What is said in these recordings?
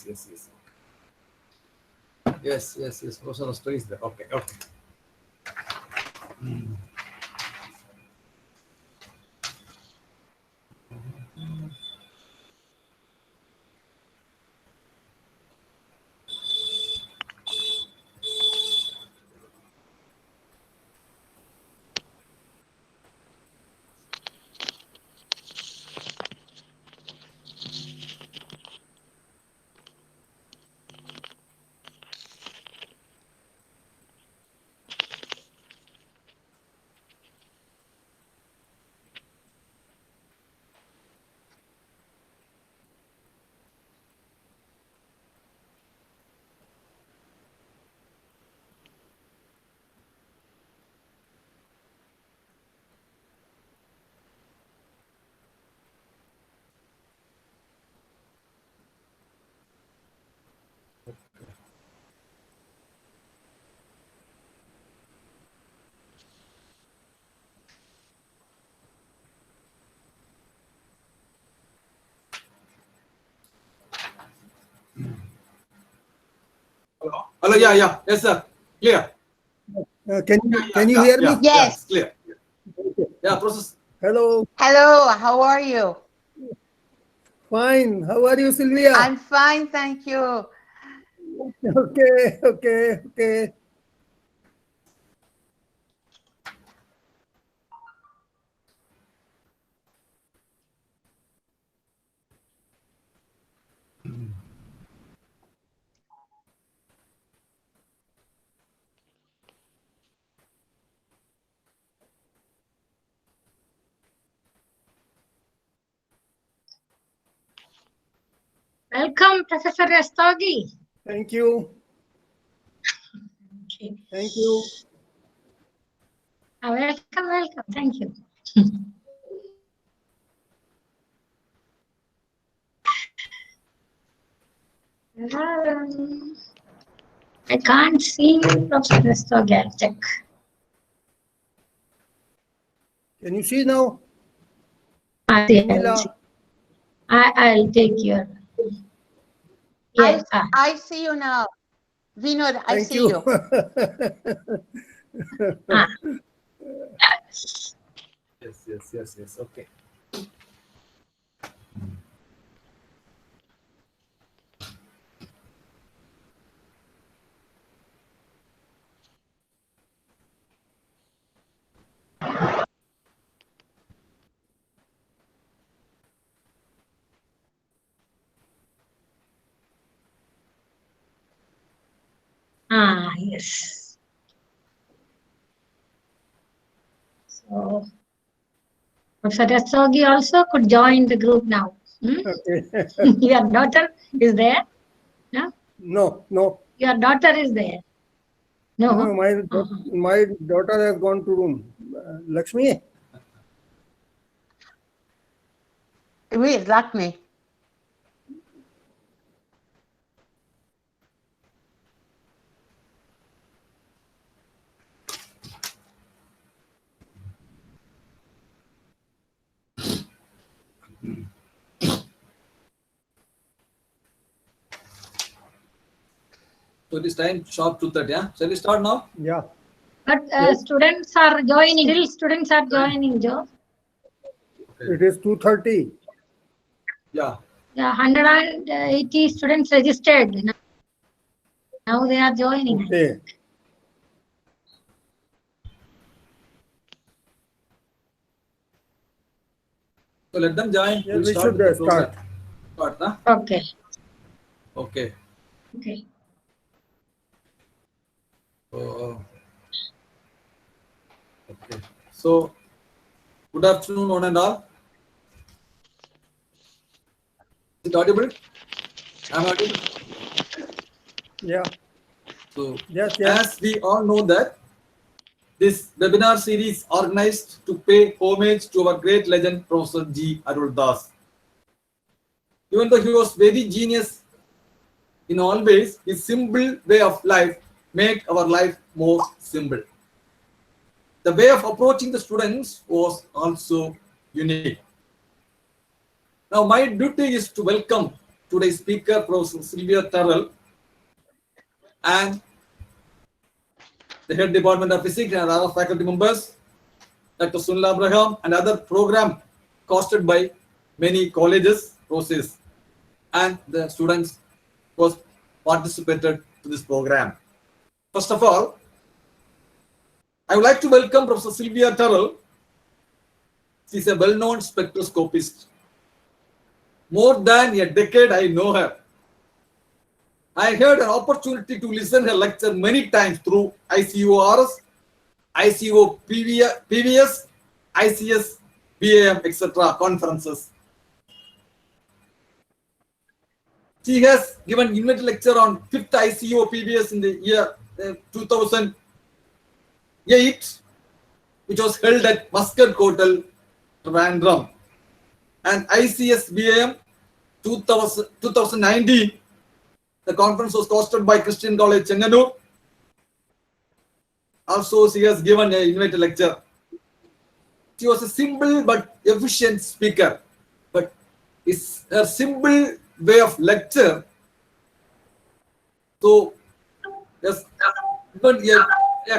Yes. Professor Nostra is there. Okay. Hello. Yeah. Yes, sir. Clear. Can you hear me? Yes. Yeah, it's clear. Yeah, process. Hello. Hello, how are you? Fine. How are you, Sylvia? I'm fine, thank you. Okay. Welcome, Professor Rastogi. Thank you. Okay. Thank you. Welcome. Thank you. I can't see Professor Rastogi. I'll check. Can you see now? I'll take your. Yes. I see you now. Vinod, I Thank see you. you. Yes. Okay. Yes. So, Professor Rastogi also could join the group now. Okay. Your daughter is there? No? No. Your daughter is there? No? My daughter has gone to room. Lakshmi? Wait, Lakshmi. So it is time sharp 2:30. Yeah. Shall we start now? Yeah. But students are joining. Still students are joining, Joe. Okay. It is 2:30. Yeah. 180 students registered. Now they are joining. Okay. So let them join. Yeah, We'll we start should with the start. program. Start, huh? Okay. Okay. Okay. So, good afternoon, one and all. Is it audible? Am I audible? Yeah. So, Yes. as we all know that this webinar series organized to pay homage to our great legend, Professor G. Aruldhas. Even though he was very genius in all ways, his simple way of life made our life more simple. The way of approaching the students was also unique. Now, my duty is to welcome today's speaker, Prof.Sylvia Turrell, and the head department of physics and other faculty members, Dr. Sunil Abraham, and other program costed by many colleges, courses, and the students who participated to this program. First of all, I would like to welcome Professor Sylvia Turrell. She is a well-known spectroscopist. More than a decade, I know her. I had an opportunity to listen to her lecture many times through ICORS, ICO PVS, ICS, BAM, etc. conferences. She has given invited lecture on 5th ICO PVS in the year 2008, which was held at Muscat Hotel, Trivandrum, and ICS BAM 2019. The conference was hosted by Christian College, Chenganur. Also, she has given an invited lecture. She was a simple but efficient speaker, but her simple way of lecture, so yes, but a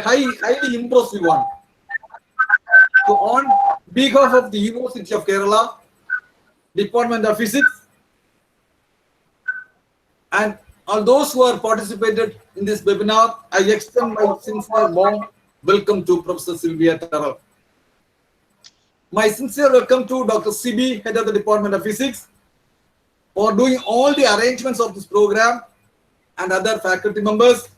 highly impressive one. So on behalf of the University of Kerala, Department of Physics, and all those who are participated in this webinar, I extend my sincere warm welcome to Professor Sylvia Turrell. My sincere welcome to Dr. CB, head of the Department of Physics, for doing all the arrangements of this program, and other faculty members,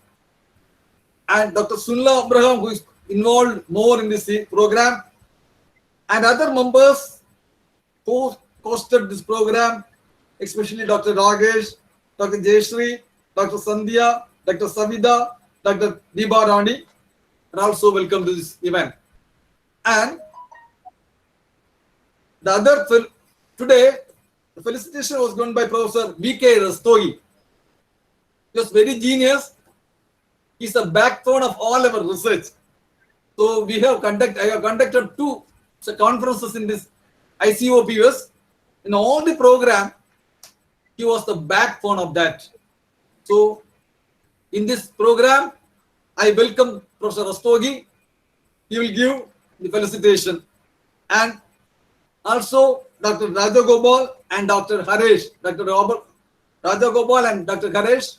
and Dr. Sunil Abraham, who is involved more in this program, and other members who hosted this program, especially Dr. Ragesh, Dr. Jayashree, Dr. Sandhya, Dr. Savida, Dr. Deepa Rani, and also welcome to this event. And the other today, the felicitation was given by Professor V.K. Rastogi. He was very genius. He's the backbone of all our research. So I have conducted two conferences in this ICOPS. In all the program, he was the backbone of that. So in this program, I welcome Professor Rastogi. He will give the felicitation. And also Dr. Rajagopal and Dr. Haresh, Dr. Robert Rajagopal and Dr. Haresh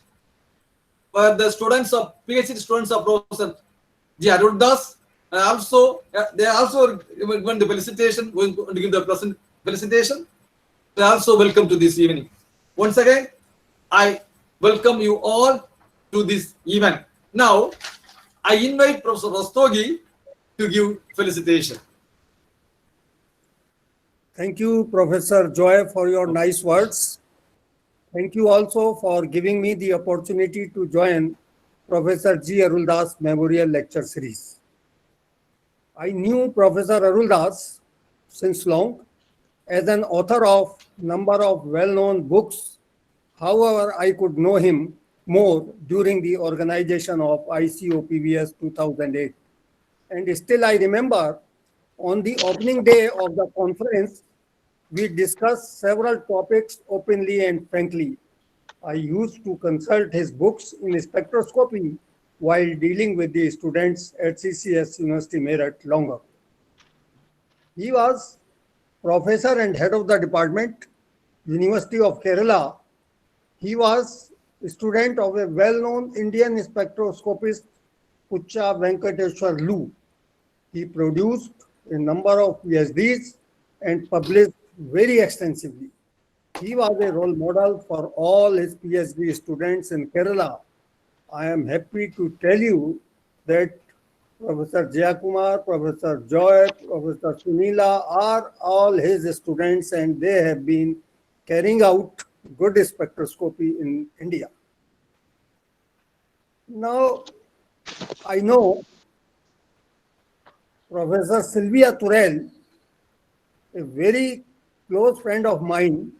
were the students of PhD students of Professor G. Aruldhas. And also, they are also given the felicitation, going to give the felicitation. They are also welcome to this evening. Once again, I welcome you all to this event. Now, I invite Professor Rastogi to give felicitation. Thank you, Professor Joy, for your nice words. Thank you also for giving me the opportunity to join Professor G. Aruldhas Memorial Lecture Series. I knew Professor Aruldhas since long as an author of number of well-known books. However, I could know him more during the organization of ICOPVS 2008. And still I remember on the opening day of the conference, we discussed several topics openly and frankly. I used to consult his books in spectroscopy while dealing with the students at CCS University Meerut longer. He was professor and head of the department, University of Kerala. He was a student of a well-known Indian spectroscopist, Pucha Venkateshwar Lu. He produced a number of PhDs and published very extensively. He was a role model for all his PhD students in Kerala. I am happy to tell you that Professor Jayakumar, Professor Joy, Professor Sunila are all his students, and they have been carrying out good spectroscopy in India. Now, I know Professor Sylvia Turrell, a very close friend of mine,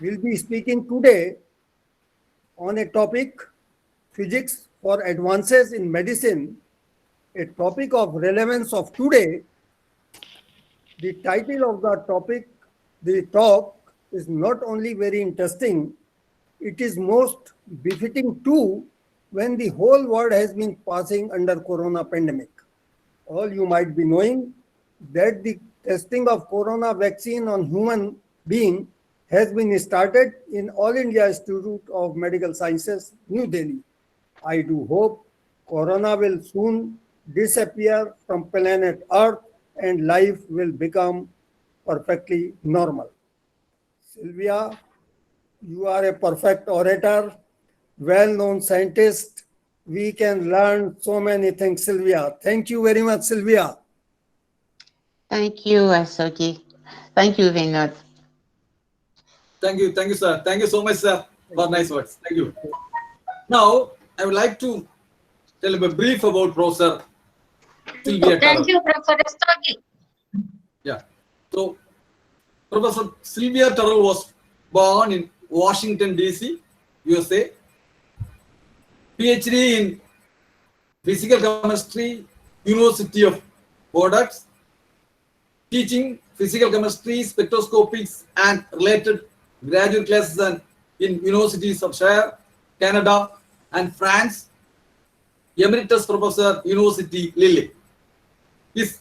will be speaking today on a topic, physics for advances in medicine, a topic of relevance of today. The title of the topic, the talk is not only very interesting, it is most befitting too when the whole world has been passing under corona pandemic. All you might be knowing that the testing of corona vaccine on human being has been started in All India Institute of Medical Sciences, New Delhi. I do hope corona will soon disappear from planet Earth and life will become perfectly normal. Sylvia, you are a perfect orator, well-known scientist. We can learn so many things, Sylvia. Thank you very much, Sylvia. Thank you, Asogi. Thank you, Vinod. Thank you, sir. Thank you so much, sir, for nice words. Thank you. Now, I would like to tell you a brief about Professor Sylvia. Thank you, Professor Astogi. Yeah. So, Professor Sylvia Turrell was born in Washington, D.C., USA. PhD in Physical Chemistry, University of Products. Teaching Physical Chemistry, Spectroscopics, and related graduate classes in universities of Shire, Canada, and France. Emeritus Professor, University Lille. His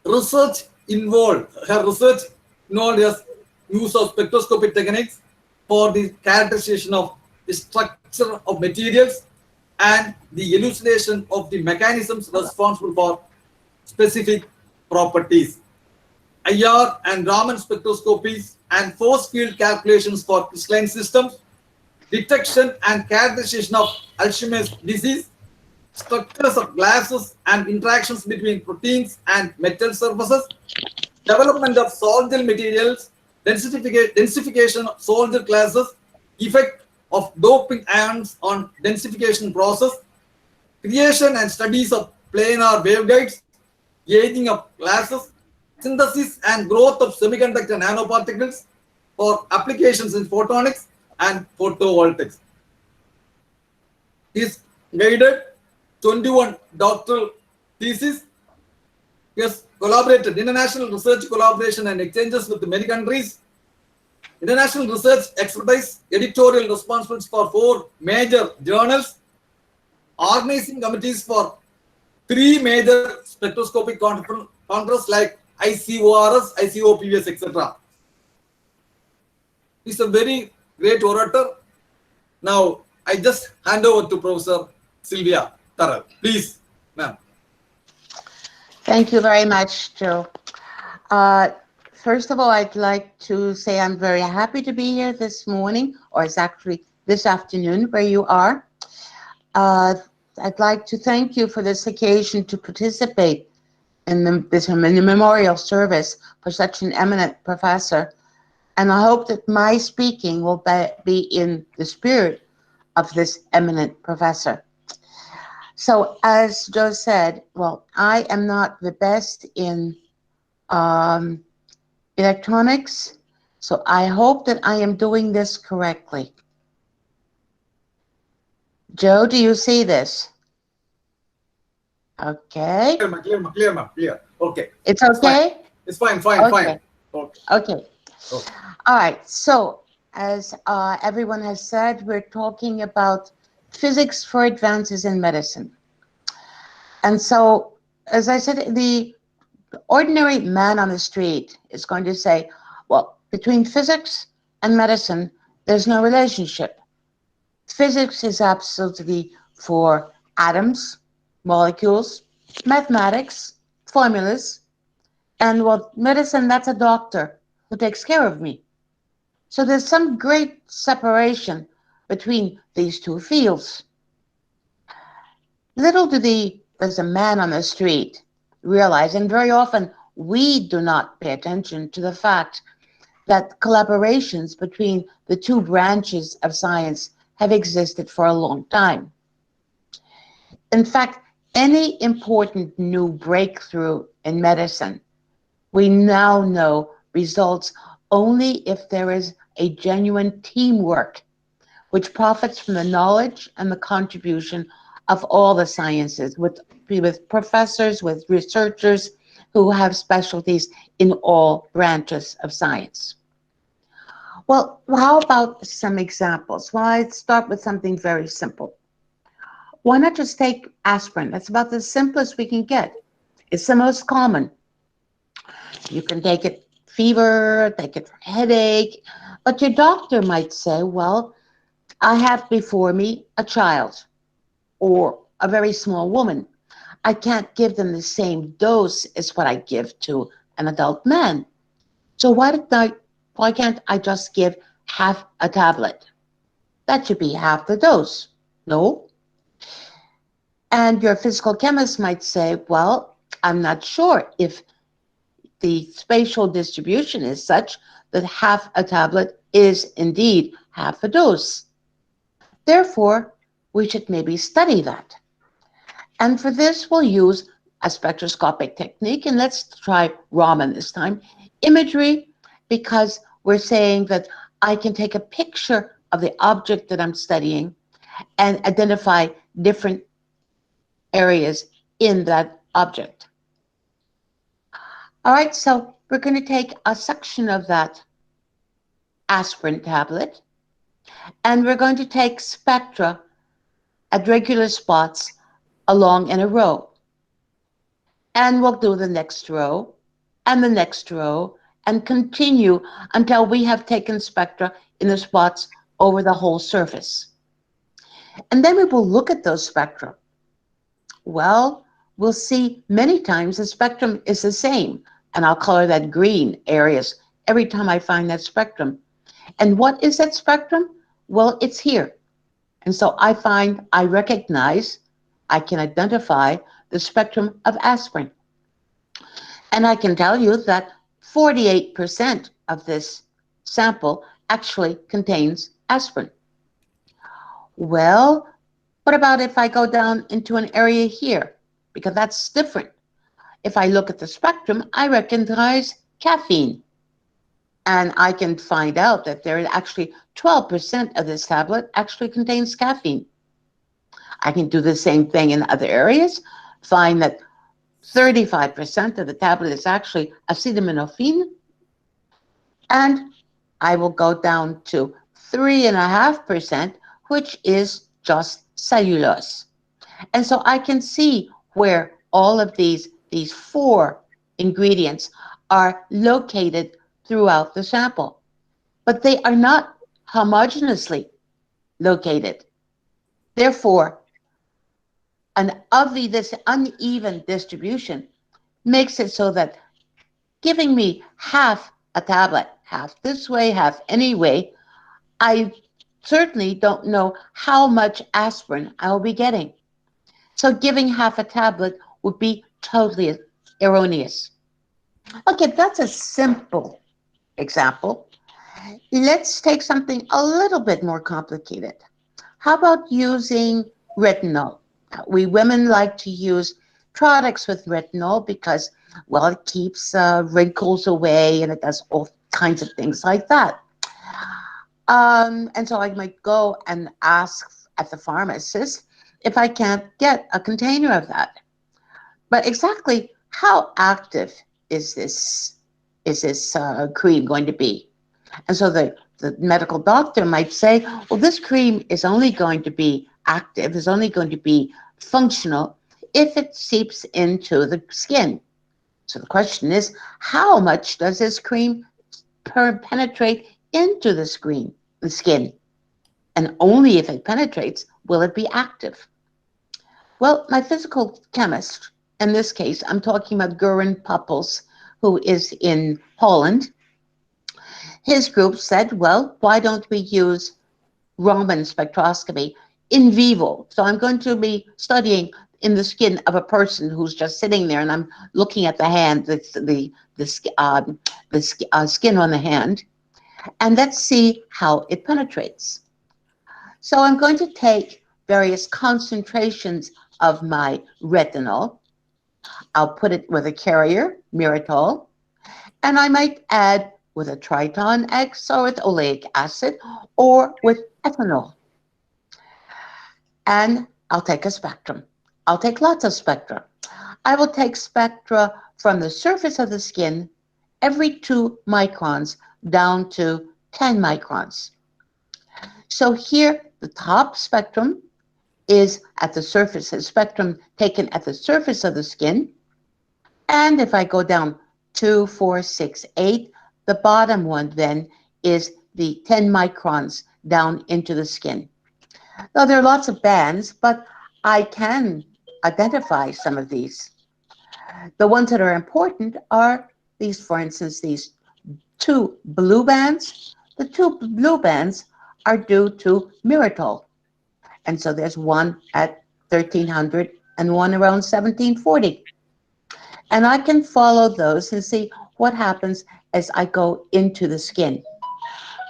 research involved as use of spectroscopic techniques for the characterization of the structure of materials and the elucidation of the mechanisms responsible for specific properties. IR and Raman spectroscopies and force field calculations for crystalline systems, detection and characterization of Alzheimer's disease, structures of glasses and interactions between proteins and metal surfaces, development of solid materials, densification of solid classes, effect of doping ions on densification process, creation and studies of planar waveguides, aging of glasses, synthesis and growth of semiconductor nanoparticles for applications in photonics and photovoltaics. His guided 21 doctoral theses. He has collaborated international research collaboration and exchanges with many countries. International research expertise, editorial responsibilities for 4 major journals, organizing committees for 3 major spectroscopic conferences like ICORS, ICOPVS, etc. He's a very great orator. Now, I just hand over to Professor Sylvia Turrell. Please, ma'am. Thank you very much, Joe. First of all, I'd like to say I'm very happy to be here this morning, or it's actually this afternoon where you are. I'd like to thank you for this occasion to participate in the memorial service for such an eminent professor. And I hope that my speaking will be in the spirit of this eminent professor. So as Joe said, well, I am not the best in electronics, so I hope that I am doing this correctly. Joe, do you see this? Okay. Clear. Okay. It's okay? It's fine. Okay. Okay. All right. So as everyone has said, we're talking about physics for advances in medicine. And so, as I said, the ordinary man on the street is going to say, well, between physics and medicine, there's no relationship. Physics is absolutely for atoms, molecules, mathematics, formulas, and well, medicine, that's a doctor who takes care of me. So there's some great separation between these two fields. Little does a man on the street realize, and very often we do not pay attention to the fact that collaborations between the two branches of science have existed for a long time. In fact, any important new breakthrough in medicine, we now know results only if there is a genuine teamwork which profits from the knowledge and the contribution of all the sciences, with professors, with researchers who have specialties in all branches of science. Well, how about some examples? Well, I'd start with something very simple. Why not just take aspirin? That's about the simplest we can get. It's the most common. You can take it fever, take it for headache, but your doctor might say, well, I have before me a child or a very small woman. I can't give them the same dose as what I give to an adult man. So why can't I just give half a tablet? That should be half the dose. No. And your physical chemist might say, well, I'm not sure if the spatial distribution is such that half a tablet is indeed half a dose. Therefore, we should maybe study that. And for this, we'll use a spectroscopic technique. And let's try Raman this time. Imagery, because we're saying that I can take a picture of the object that I'm studying and identify different areas in that object. All right, so we're going to take a section of that aspirin tablet, and we're going to take spectra at regular spots along in a row. And we'll do the next row and the next row and continue until we have taken spectra in the spots over the whole surface. And then we will look at those spectra. Well, we'll see many times the spectrum is the same, and I'll color that green areas every time I find that spectrum. And what is that spectrum? Well, it's here. And so I recognize, I can identify the spectrum of aspirin. And I can tell you that 48% of this sample actually contains aspirin. Well, what about if I go down into an area here? Because that's different. If I look at the spectrum, I recognize caffeine. And I can find out that there is actually 12% of this tablet actually contains caffeine. I can do the same thing in other areas, find that 35% of the tablet is actually acetaminophen, and I will go down to 3.5%, which is just cellulose. And so I can see where all of these four ingredients are located throughout the sample, but they are not homogeneously located. Therefore, this uneven distribution makes it so that giving me half a tablet, half this way, half any way, I certainly don't know how much aspirin I'll be getting. So giving half a tablet would be totally erroneous. Okay, that's a simple example. Let's take something a little bit more complicated. How about using retinol? We women like to use products with retinol because, well, it keeps wrinkles away and it does all kinds of things like that. And so I might go and ask at the pharmacist if I can't get a container of that. But exactly how active is this cream going to be? And so the medical doctor might say, well, this cream is only going to be active, is only going to be functional if it seeps into the skin. So the question is, how much does this cream penetrate into the skin? And only if it penetrates will it be active. Well, my physical chemist, in this case, I'm talking about Goran Poppels, who is in Poland. His group said, well, why don't we use Raman spectroscopy in vivo? So I'm going to be studying in the skin of a person who's just sitting there, and I'm looking at the hand, the skin on the hand, and let's see how it penetrates. So I'm going to take various concentrations of my retinol. I'll put it with a carrier, myrtol, and I might add with a Triton X or with oleic acid or with ethanol. And I'll take a spectrum. I'll take lots of spectra. I will take spectra from the surface of the skin every 2 microns down to 10 microns. So here, the top spectrum is at the surface, a spectrum taken at the surface of the skin. And if I go down 2, 4, 6, 8, the bottom one then is the 10 microns down into the skin. Now, there are lots of bands, but I can identify some of these. The ones that are important are these, for instance, these 2 blue bands. The 2 blue bands are due to Myrtille. And so there's one at 1300 and one around 1740. And I can follow those and see what happens as I go into the skin.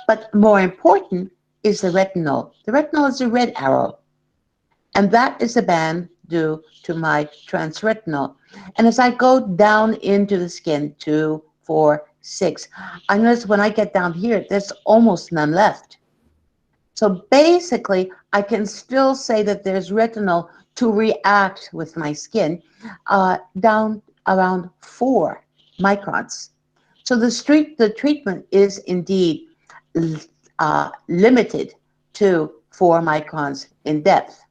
But more important is the retinol. The retinol is a red arrow. And that is a band due to my transretinal. And as I go down into the skin, 2, 4, 6, I notice when I get down here, there's almost none left. So basically, I can still say that there's retinol to react with my skin down around 4 microns. So the treatment is indeed limited to 4 microns in depth.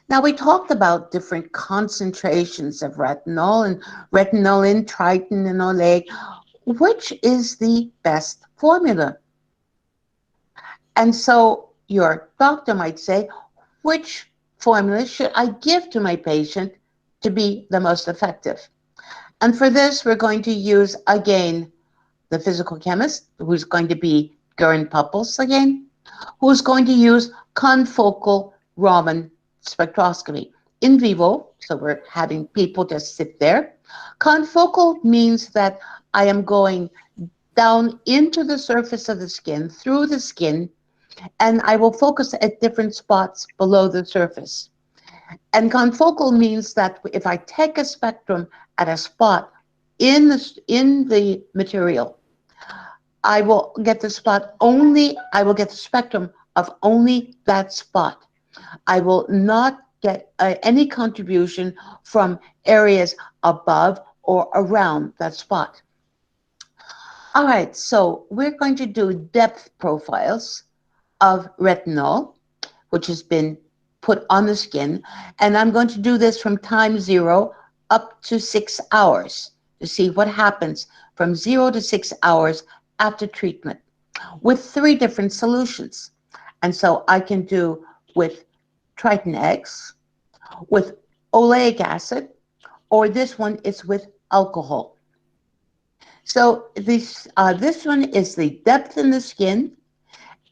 Now, we talked about different concentrations of retinol and retinolin, Triton, and Olay. Which is the best formula? And so your doctor might say, which formula should I give to my patient to be the most effective? And for this, we're going to use, again, the physical chemist, who's going to be Göran Puppels again, who's going to use confocal Raman spectroscopy in vivo. So we're having people just sit there. Confocal means that I am going down into the surface of the skin, through the skin, and I will focus at different spots below the surface. And confocal means that if I take a spectrum at a spot in the material, I will get the spectrum of only that spot. I will not get any contribution from areas above or around that spot. All right, so we're going to do depth profiles of retinol, which has been put on the skin, and I'm going to do this from time 0 up to 6 hours to see what happens from 0 to 6 hours after treatment with 3 different solutions. And so I can do with Triton X, with oleic acid, or this one is with alcohol. So this one is the depth in the skin,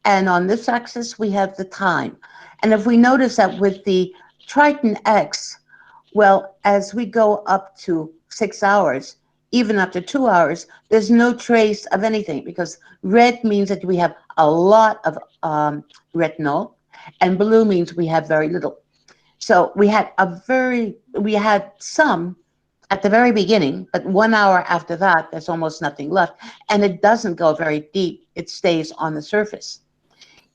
and on this axis we have the time. And if we notice that with the Triton X, well, as we go up to 6 hours, even up to 2 hours, there's no trace of anything, because red means that we have a lot of retinol, and blue means we have very little. So we had some at the very beginning, but 1 hour after that, there's almost nothing left, and it doesn't go very deep. It stays on the surface.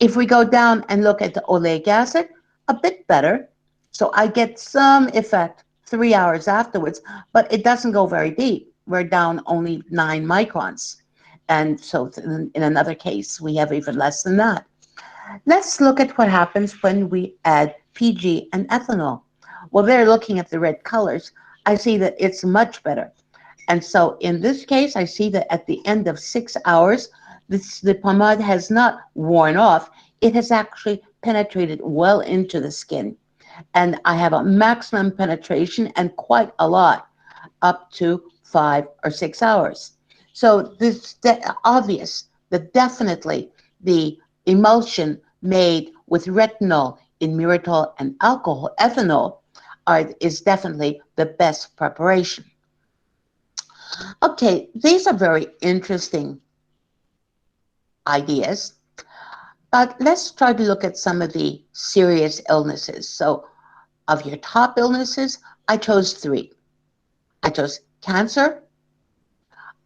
If we go down and look at the oleic acid, a bit better. So I get some effect 3 hours afterwards, but it doesn't go very deep. We're down only 9 microns. And so in another case, we have even less than that. Let's look at what happens when we add PG and ethanol. Well, they're looking at the red colors. I see that it's much better. And so in this case, I see that at the end of 6 hours, the pomade has not worn off. It has actually penetrated well into the skin. And I have a maximum penetration, and quite a lot, up to 5 or 6 hours. So this obvious that definitely the emulsion made with retinol in Myrtille and ethanol is definitely the best preparation. Okay, these are very interesting ideas, but let's try to look at some of the serious illnesses. So of your top illnesses, I chose 3. I chose cancer,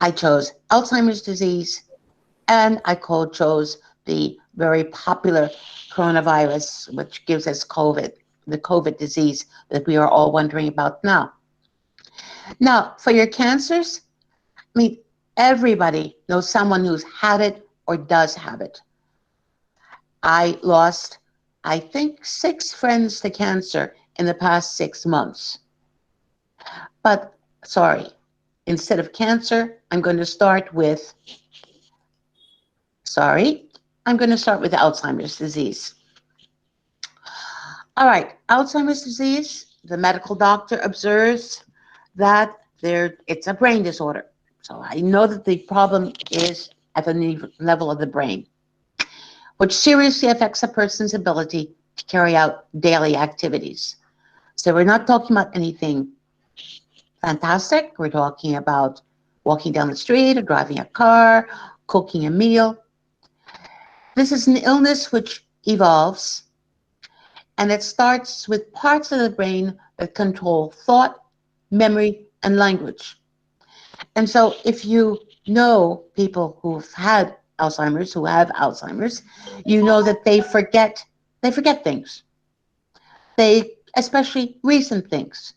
I chose Alzheimer's disease, and I chose the very popular coronavirus, which gives us COVID, the COVID disease that we are all wondering about now. Now, for your cancers, I mean, everybody knows someone who's had it or does have it. I lost, I think, 6 friends to cancer in the past 6 months. But, sorry, instead of cancer, I'm going to start with, Alzheimer's disease. All right, Alzheimer's disease, the medical doctor observes that it's a brain disorder. So I know that the problem is at the level of the brain, which seriously affects a person's ability to carry out daily activities. So we're not talking about anything fantastic. We're talking about walking down the street or driving a car, cooking a meal. This is an illness which evolves, and it starts with parts of the brain that control thought, memory, and language. And so if you know people who've had Alzheimer's, who have Alzheimer's, you know that they forget things. Especially recent things.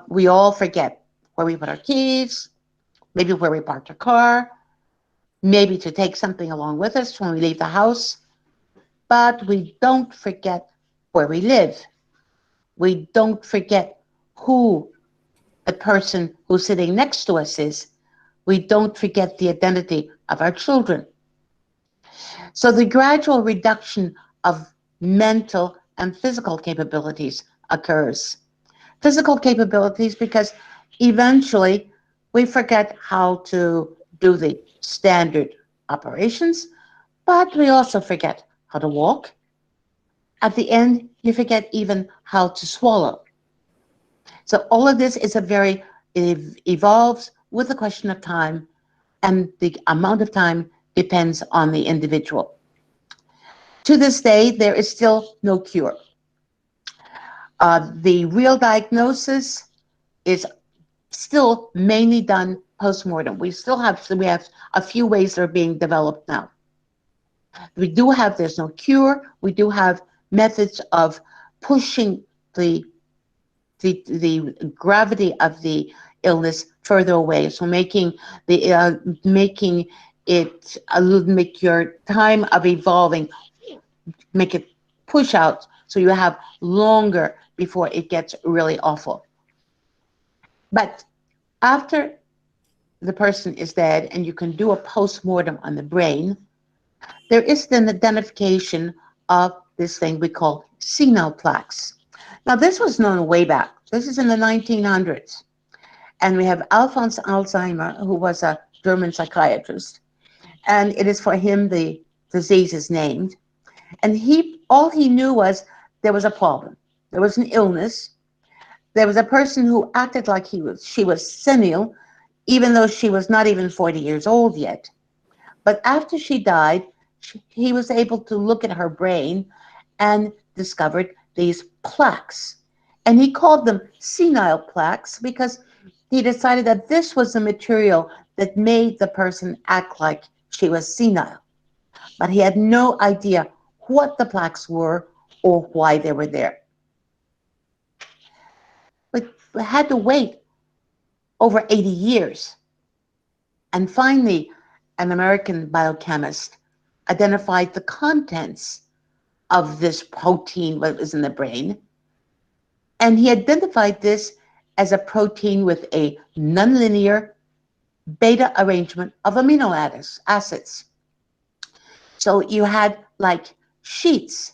We all forget where we put our keys, maybe where we parked our car, maybe to take something along with us when we leave the house, but we don't forget where we live. We don't forget who the person who's sitting next to us is. We don't forget the identity of our children. So the gradual reduction of mental and physical capabilities occurs. Physical capabilities because eventually we forget how to do the standard operations, but we also forget how to walk. At the end, you forget even how to swallow. So all of this is evolves with the question of time, and the amount of time depends on the individual. To this day, there is still no cure. The real diagnosis is still mainly done post-mortem. We have a few ways that are being developed now. There's no cure. We do have methods of pushing the gravity of the illness further away. So making your time of evolving, make it push out so you have longer before it gets really awful. But after the person is dead and you can do a post-mortem on the brain, there is then identification of this thing we call senile plaques. Now, this was known way back. This is in the 1900s. And we have Alphonse Alzheimer, who was a German psychiatrist. And it is for him the disease is named. And all he knew was there was a problem. There was an illness. There was a person who acted like she was senile, even though she was not even 40 years old yet. But after she died, he was able to look at her brain and discovered these plaques. And he called them senile plaques because he decided that this was the material that made the person act like she was senile. But he had no idea what the plaques were or why they were there. But we had to wait over 80 years. And finally, an American biochemist identified the contents of this protein that was in the brain. And he identified this as a protein with a nonlinear beta arrangement of amino acids. So you had like sheets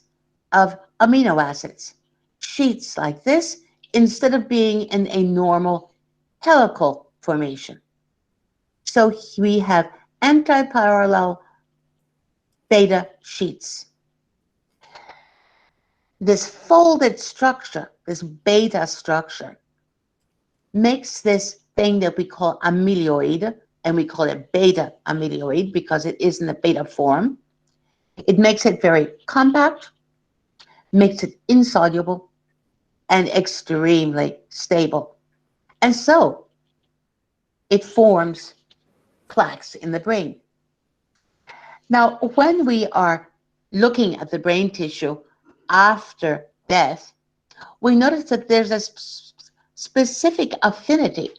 of amino acids, sheets like this, instead of being in a normal helical formation. So we have antiparallel beta sheets. This folded structure, this beta structure, makes this thing that we call amyloid, and we call it beta amyloid because it is in the beta form. It makes it very compact, makes it insoluble, and extremely stable. And so it forms plaques in the brain. Now, when we are looking at the brain tissue after death, we notice that there's a specific affinity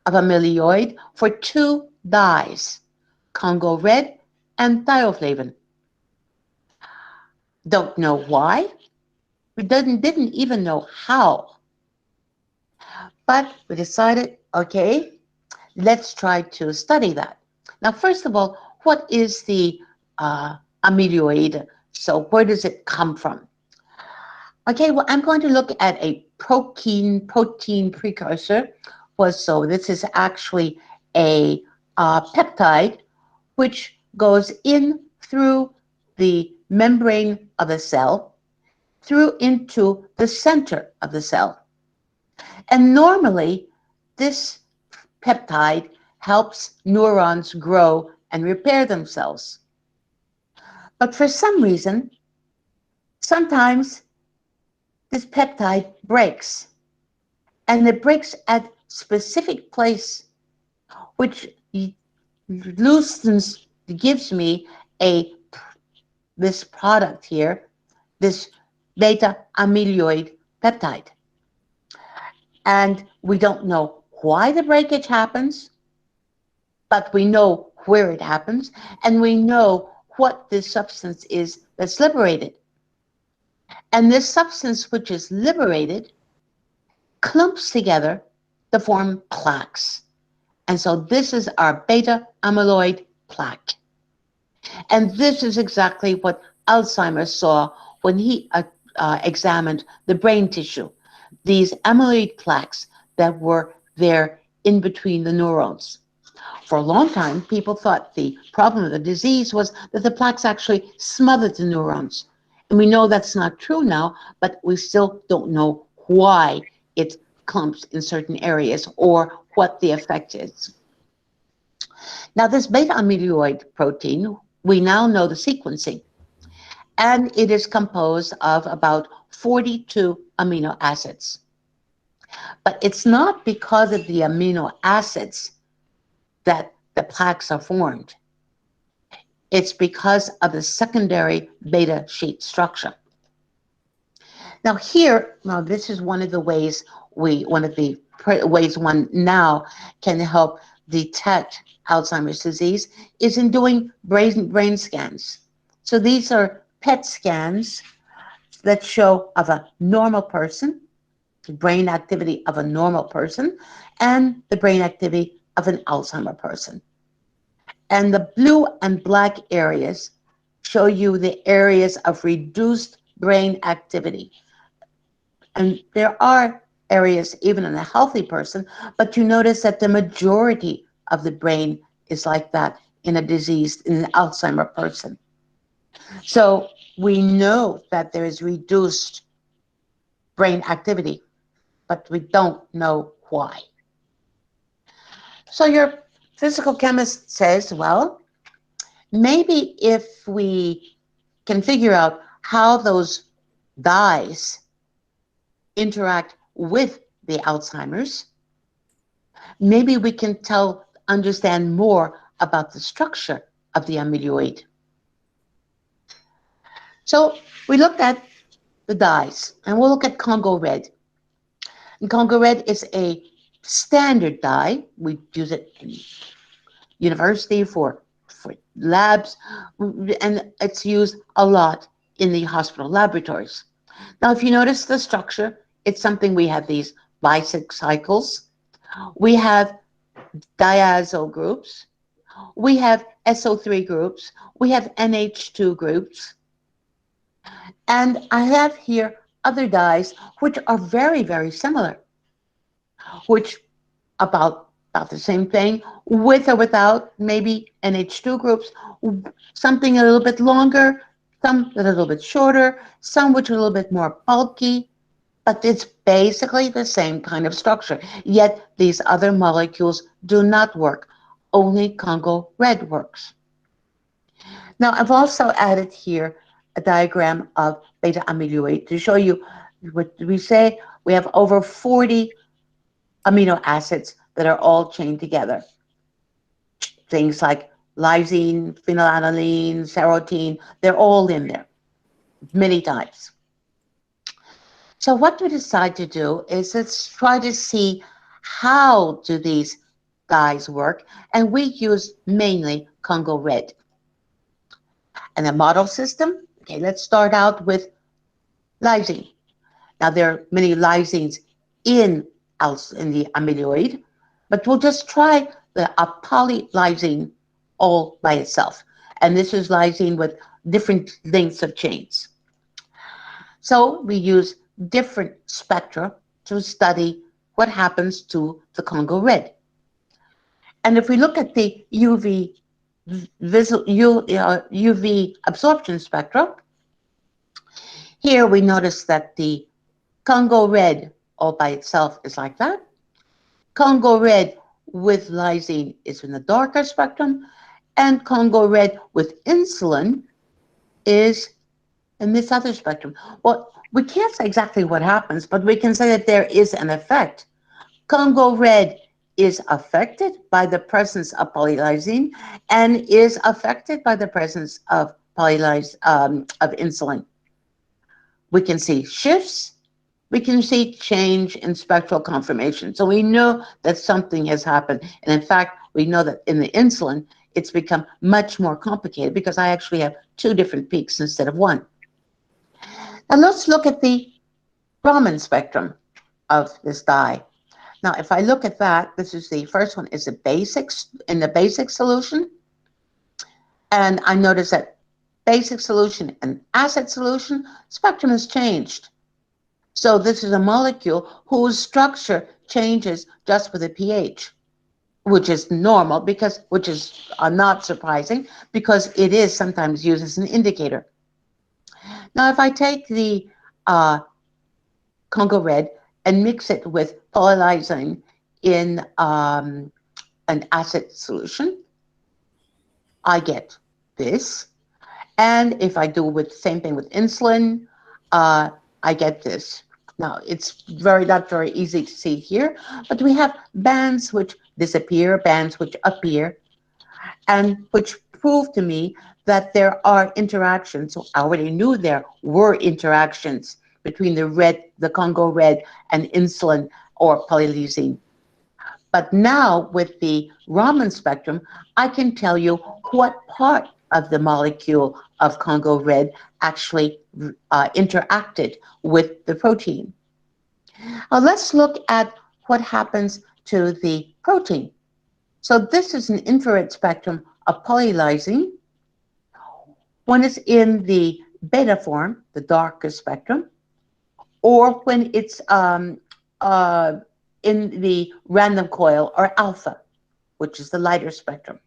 of amyloid for 2 dyes. Congo red, and thioflavin. Don't know why. We didn't even know how. But we decided, okay, let's try to study that. Now, first of all, what is the amyloid? So where does it come from? Okay, well, I'm going to look at a protein precursor. So this is actually a peptide which goes in through the membrane of a cell, through into the center of the cell. And normally, this peptide helps neurons grow and repair themselves. But for some reason, sometimes this peptide breaks, and it breaks at specific place, which loosens, gives me this product here, this beta amyloid peptide. And we don't know why the breakage happens, but we know where it happens, and we know what this substance is that's liberated. And this substance which is liberated clumps together to form plaques. And so this is our beta amyloid plaque. And this is exactly what Alzheimer saw when he examined the brain tissue. These amyloid plaques that were there in between the neurons. For a long time, people thought the problem of the disease was that the plaques actually smothered the neurons. And we know that's not true now, but we still don't know why it clumps in certain areas or what the effect is. Now, this beta amyloid protein, we now know the sequencing, and it is composed of about 42 amino acids. But it's not because of the amino acids that the plaques are formed. It's because of the secondary beta sheet structure. Now here, this is one of the ways one now can help detect Alzheimer's disease is in doing brain scans. So these are PET scans that show of a normal person, the brain activity of a normal person, and the brain activity of an Alzheimer person. And the blue and black areas show you the areas of reduced brain activity. And there are areas even in a healthy person, but you notice that the majority of the brain is like that in an Alzheimer person. So we know that there is reduced brain activity, but we don't know why. So your physical chemist says, well, maybe if we can figure out how those dyes interact with the Alzheimer's, maybe we can understand more about the structure of the amyloid. So we looked at the dyes, and we'll look at Congo red. And Congo red is a standard dye. We use it in university for labs, and it's used a lot in the hospital laboratories. Now, if you notice the structure, it's something we have these bicycles. We have diazo groups. We have SO3 groups. We have NH2 groups. And I have here other dyes which are very, very similar, which about the same thing, with or without maybe NH2 groups, something a little bit longer, some a little bit shorter, some which are a little bit more bulky, but it's basically the same kind of structure. Yet these other molecules do not work. Only Congo red works. Now, I've also added here a diagram of beta amyloid to show you what we say. We have over 40 amino acids that are all chained together. Things like lysine, phenylalanine, serotonin, they're all in there, many types. So what we decide to do is let's try to see how do these dyes work, and we use mainly Congo red. And the model system, okay, let's start out with lysine. Now, there are many lysines in the amyloid, but we'll just try the polylysine all by itself. And this is lysine with different lengths of chains. So we use different spectra to study what happens to the Congo red. And if we look at the UV absorption spectra, here we notice that the Congo red all by itself is like that. Congo red with lysine is in the darker spectrum, and Congo red with insulin is in this other spectrum. Well, we can't say exactly what happens, but we can say that there is an effect. Congo red is affected by the presence of polylysine and is affected by the presence of insulin. We can see shifts. We can see change in spectral conformation. So we know that something has happened. And in fact, we know that in the insulin, it's become much more complicated because I actually have 2 different peaks instead of 1. Now let's look at the Brahman spectrum of this dye. Now, if I look at that, this is the first one is the basics in the basic solution. And I notice that basic solution and acid solution spectrum has changed. So this is a molecule whose structure changes just with the pH, which is normal which is not surprising because it is sometimes used as an indicator. Now, if I take the Congo red and mix it with polylysine in an acid solution, I get this. And if I do with same thing with insulin, I get this. Now, it's not very easy to see here, but we have bands which disappear, bands which appear, and which prove to me that there are interactions. So I already knew there were interactions between the Congo red and insulin or polylysine. But now with the Raman spectrum, I can tell you what part of the molecule of Congo red actually interacted with the protein. Let's look at what happens to the protein. So this is an infrared spectrum of polylysine. When it's in the beta form, the darker spectrum, or when it's in the random coil or alpha, which is the lighter spectrum.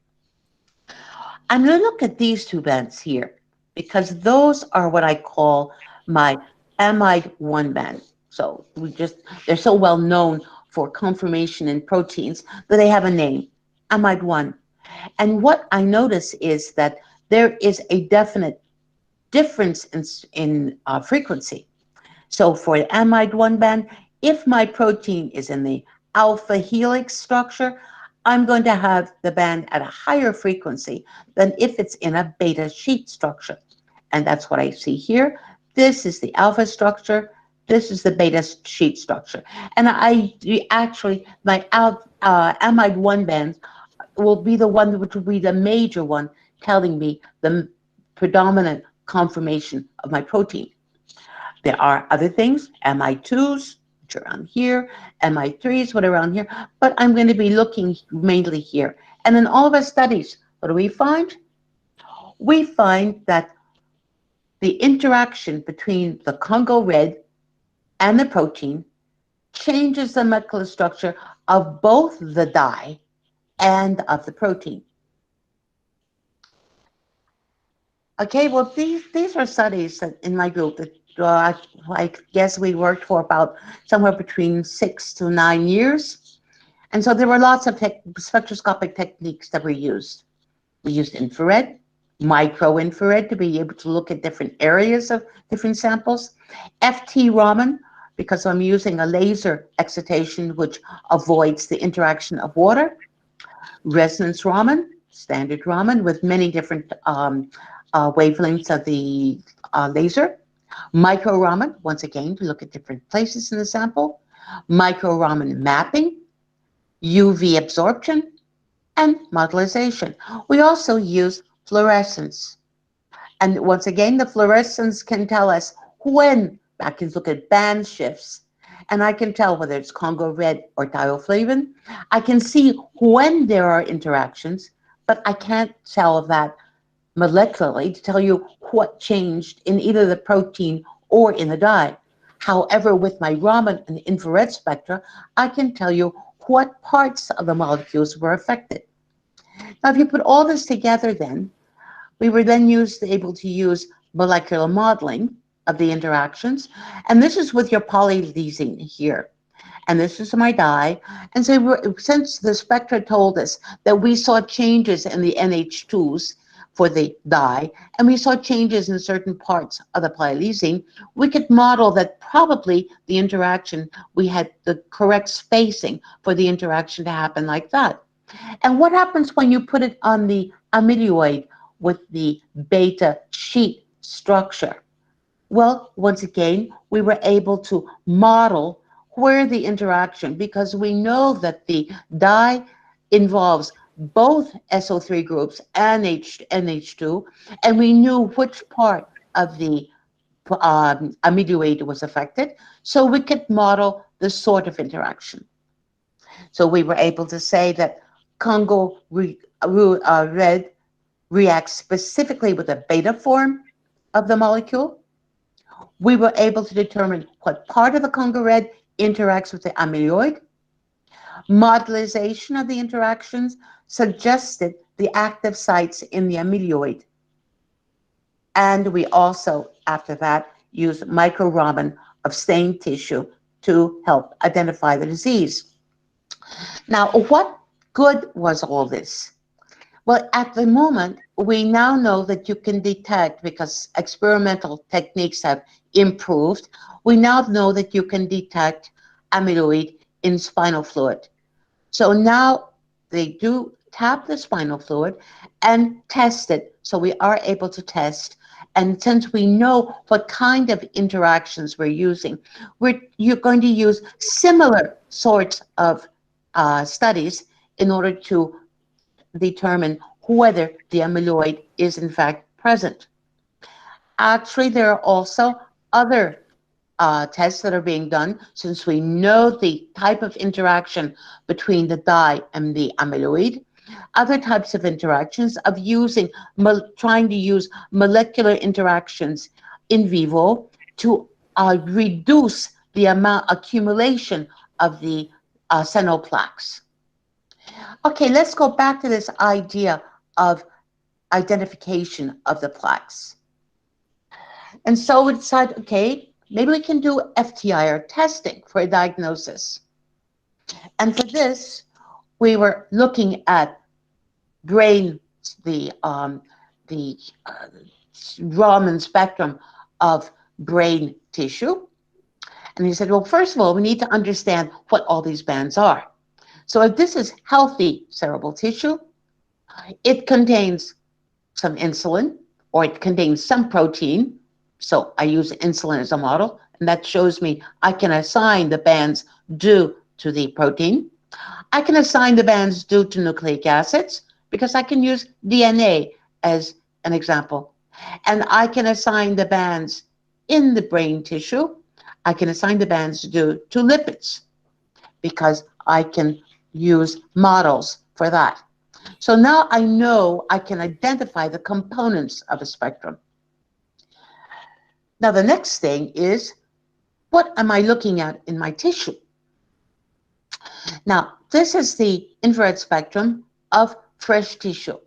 I'm going to look at these 2 bands here because those are what I call my amide 1 band. So they're so well known for conformation in proteins that they have a name, amide 1. And what I notice is that there is a definite difference in frequency. So for the amide 1 band, if my protein is in the alpha helix structure, I'm going to have the band at a higher frequency than if it's in a beta sheet structure. And that's what I see here. This is the alpha structure. This is the beta sheet structure. And my amide 1 band will be the one which will be the major one telling me the predominant conformation of my protein. There are other things, amide 2s, which are around here, amide 3s, what are around here, but I'm going to be looking mainly here. And in all of our studies, what do we find? We find that the interaction between the Congo red and the protein changes the molecular structure of both the dye and of the protein. Okay, well, these are studies that in my group that I guess we worked for about somewhere between 6 to 9 years. And so there were lots of spectroscopic techniques that were used. We used infrared, micro-infrared to be able to look at different areas of different samples. FT Raman, because I'm using a laser excitation which avoids the interaction of water. Resonance Raman, standard Raman with many different wavelengths of the laser. Micro Raman, once again, to look at different places in the sample. Micro Raman mapping, UV absorption, and modelization. We also use fluorescence. And once again, the fluorescence can tell us when. I can look at band shifts, and I can tell whether it's Congo red or thioflavin. I can see when there are interactions, but I can't tell that molecularly to tell you what changed in either the protein or in the dye. However, with my Raman and infrared spectra, I can tell you what parts of the molecules were affected. Now, if you put all this together, then we were then able to use molecular modeling of the interactions. And this is with your polylysine here. And this is my dye. And so since the spectra told us that we saw changes in the NH2s for the dye, and we saw changes in certain parts of the polylysine, we could model that probably the interaction, we had the correct spacing for the interaction to happen like that. And what happens when you put it on the amyloid with the beta sheet structure? Well, once again, we were able to model where the interaction, because we know that the dye involves both SO3 groups and NH2, and we knew which part of the amyloid was affected, so we could model the sort of interaction. So we were able to say that Congo red reacts specifically with the beta form of the molecule. We were able to determine what part of the Congo red interacts with the amyloid. Modelization of the interactions suggested the active sites in the amyloid. And we also, after that, used micro-Raman of stained tissue to help identify the disease. Now, what good was all this? Well, at the moment, we now know that you can detect, because experimental techniques have improved, we now know that you can detect amyloid in spinal fluid. So now they do tap the spinal fluid and test it. So we are able to test. And since we know what kind of interactions we're using, you're going to use similar sorts of studies in order to determine whether the amyloid is in fact present. Actually, there are also other tests that are being done, since we know the type of interaction between the dye and the amyloid. Other types of interactions of trying to use molecular interactions in vivo to reduce the accumulation of the senile plaques. Okay, let's go back to this idea of identification of the plaques. And so we decided, okay, maybe we can do FTIR testing for a diagnosis. And for this, we were looking at brain, the Brahman spectrum of brain tissue. And he said, well, first of all, we need to understand what all these bands are. So if this is healthy cerebral tissue, it contains some insulin, or it contains some protein. So I use insulin as a model, and that shows me I can assign the bands due to the protein. I can assign the bands due to nucleic acids, because I can use DNA as an example. And I can assign the bands in the brain tissue. I can assign the bands due to lipids, because I can use models for that. So now I know I can identify the components of a spectrum. Now the next thing is, what am I looking at in my tissue? Now, this is the infrared spectrum of fresh tissue.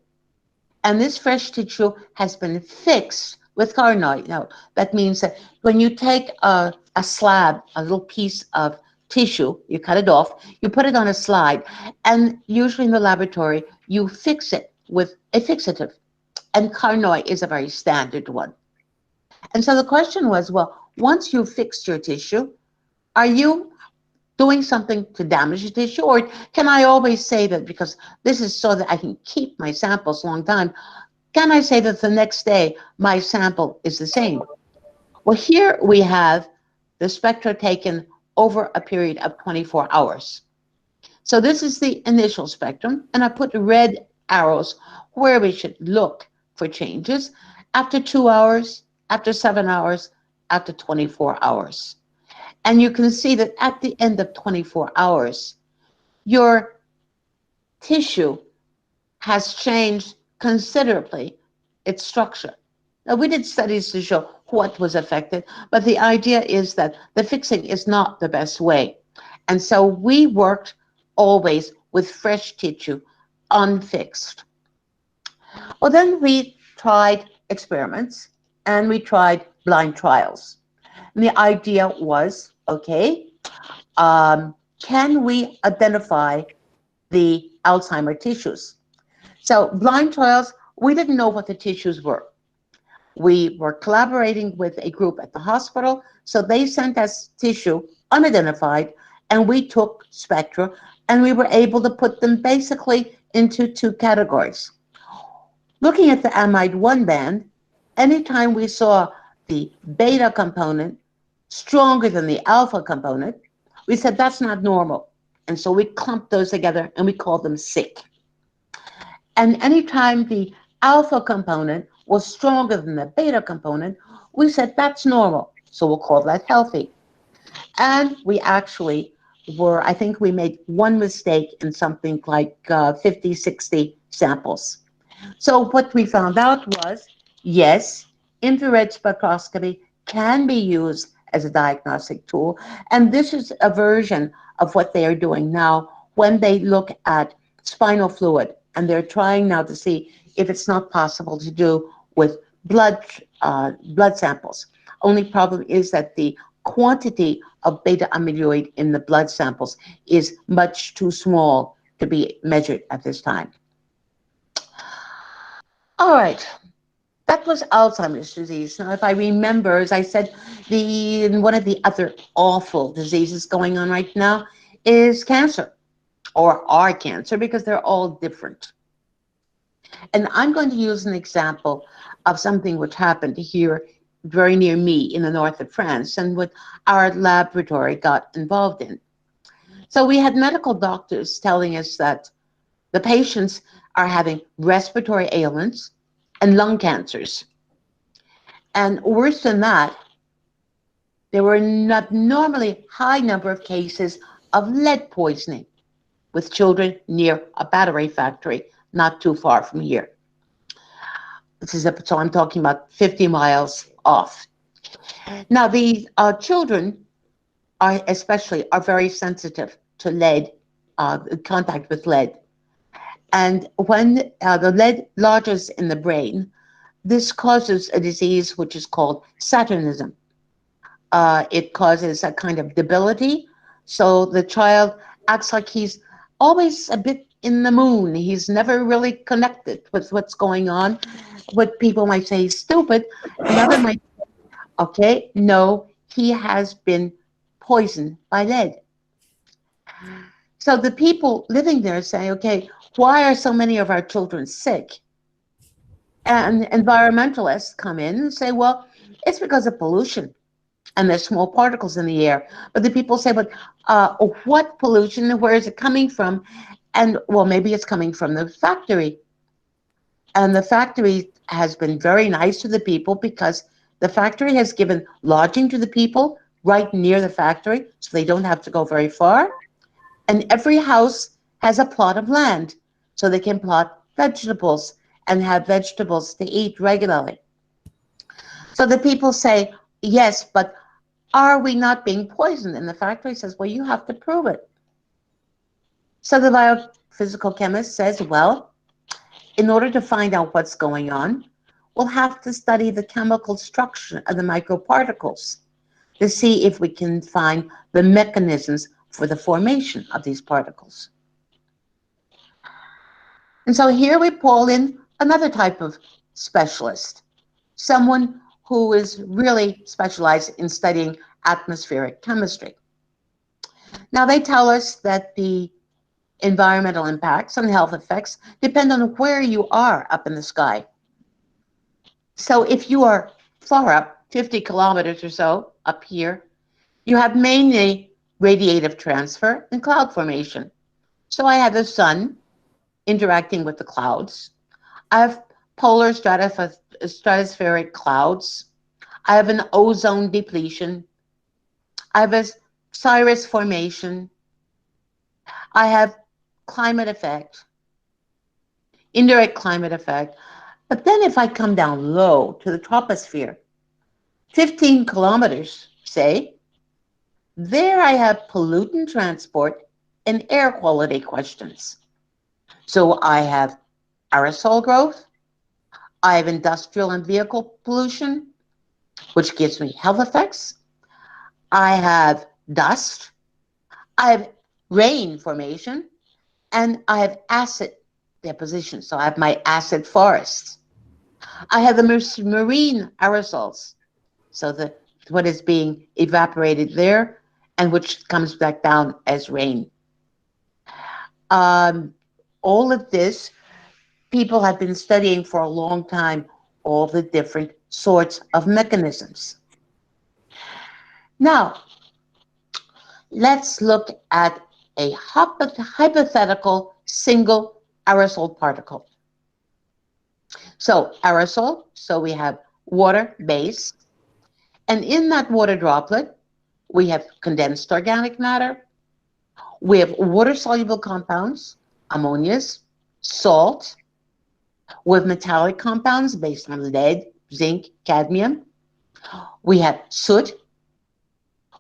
And this fresh tissue has been fixed with carnoid. Now, that means that when you take a slab, a little piece of tissue, you cut it off, you put it on a slide, and usually in the laboratory, you fix it with a fixative. And carnoid is a very standard one. And so the question was, well, once you've fixed your tissue, are you doing something to damage the tissue? Or can I always say that, because this is so that I can keep my samples a long time, can I say that the next day my sample is the same? Well, here we have the spectra taken over a period of 24 hours. So this is the initial spectrum, and I put red arrows where we should look for changes after 2 hours, after 7 hours, after 24 hours. And you can see that at the end of 24 hours, your tissue has changed considerably its structure. Now, we did studies to show what was affected, but the idea is that the fixing is not the best way. And so we worked always with fresh tissue, unfixed. Well, then we tried experiments and we tried blind trials. And the idea was, okay, can we identify the Alzheimer tissues? So blind trials, we didn't know what the tissues were. We were collaborating with a group at the hospital, so they sent us tissue unidentified, and we took spectra, and we were able to put them basically into two categories. Looking at the amide 1 band, anytime we saw the beta component stronger than the alpha component, we said that's not normal. And so we clumped those together and we called them sick. And anytime the alpha component was stronger than the beta component, we said that's normal. So we'll call that healthy. And we actually were, I think we made one mistake in something like 50, 60 samples. So what we found out was, yes, infrared spectroscopy can be used as a diagnostic tool. And this is a version of what they are doing now when they look at spinal fluid. And they're trying now to see if it's not possible to do with blood samples. Only problem is that the quantity of beta amyloid in the blood samples is much too small to be measured at this time. All right, that was Alzheimer's disease. Now, if I remember, as I said, one of the other awful diseases going on right now is cancer, or our cancer, because they're all different. And I'm going to use an example of something which happened here very near me in the north of France, and what our laboratory got involved in. So we had medical doctors telling us that the patients are having respiratory ailments and lung cancers. And worse than that, there were an abnormally high number of cases of lead poisoning with children near a battery factory not too far from here. So I'm talking about 50 miles off. Now, the children are very sensitive to lead, contact with lead. And when the lead lodges in the brain, this causes a disease which is called Saturnism. It causes a kind of debility. So the child acts like he's always a bit in the moon. He's never really connected with what's going on. What people might say is stupid. Another might say, okay, no, he has been poisoned by lead. So the people living there say, okay, why are so many of our children sick? And environmentalists come in and say, well, it's because of pollution and there's small particles in the air. But the people say, but what pollution? Where is it coming from? And well, maybe it's coming from the factory. And the factory has been very nice to the people because the factory has given lodging to the people right near the factory, so they don't have to go very far. And every house has a plot of land, so they can plot vegetables and have vegetables to eat regularly. So the people say, yes, but are we not being poisoned? And the factory says, well, you have to prove it. So the biophysical chemist says, well, in order to find out what's going on, we'll have to study the chemical structure of the microparticles to see if we can find the mechanisms for the formation of these particles. And so here we pull in another type of specialist, someone who is really specialized in studying atmospheric chemistry. Now they tell us that the environmental impacts and health effects depend on where you are up in the sky. So if you are far up, 50 kilometers or so up here, you have mainly radiative transfer and cloud formation. So I have the sun interacting with the clouds. I have polar stratospheric clouds. I have an ozone depletion. I have a cirrus formation. I have climate effect, indirect climate effect. But then if I come down low to the troposphere, 15 kilometers, say, there I have pollutant transport and air quality questions. So I have aerosol growth, I have industrial and vehicle pollution, which gives me health effects. I have dust, I have rain formation, and I have acid deposition. So I have my acid forests. I have the marine aerosols. So what is being evaporated there and which comes back down as rain. All of this, people have been studying for a long time all the different sorts of mechanisms. Now, let's look at a hypothetical single aerosol particle. So aerosol, so we have water base, and in that water droplet, we have condensed organic matter, we have water-soluble compounds, ammonias, salt, with metallic compounds based on lead, zinc, cadmium. We have soot.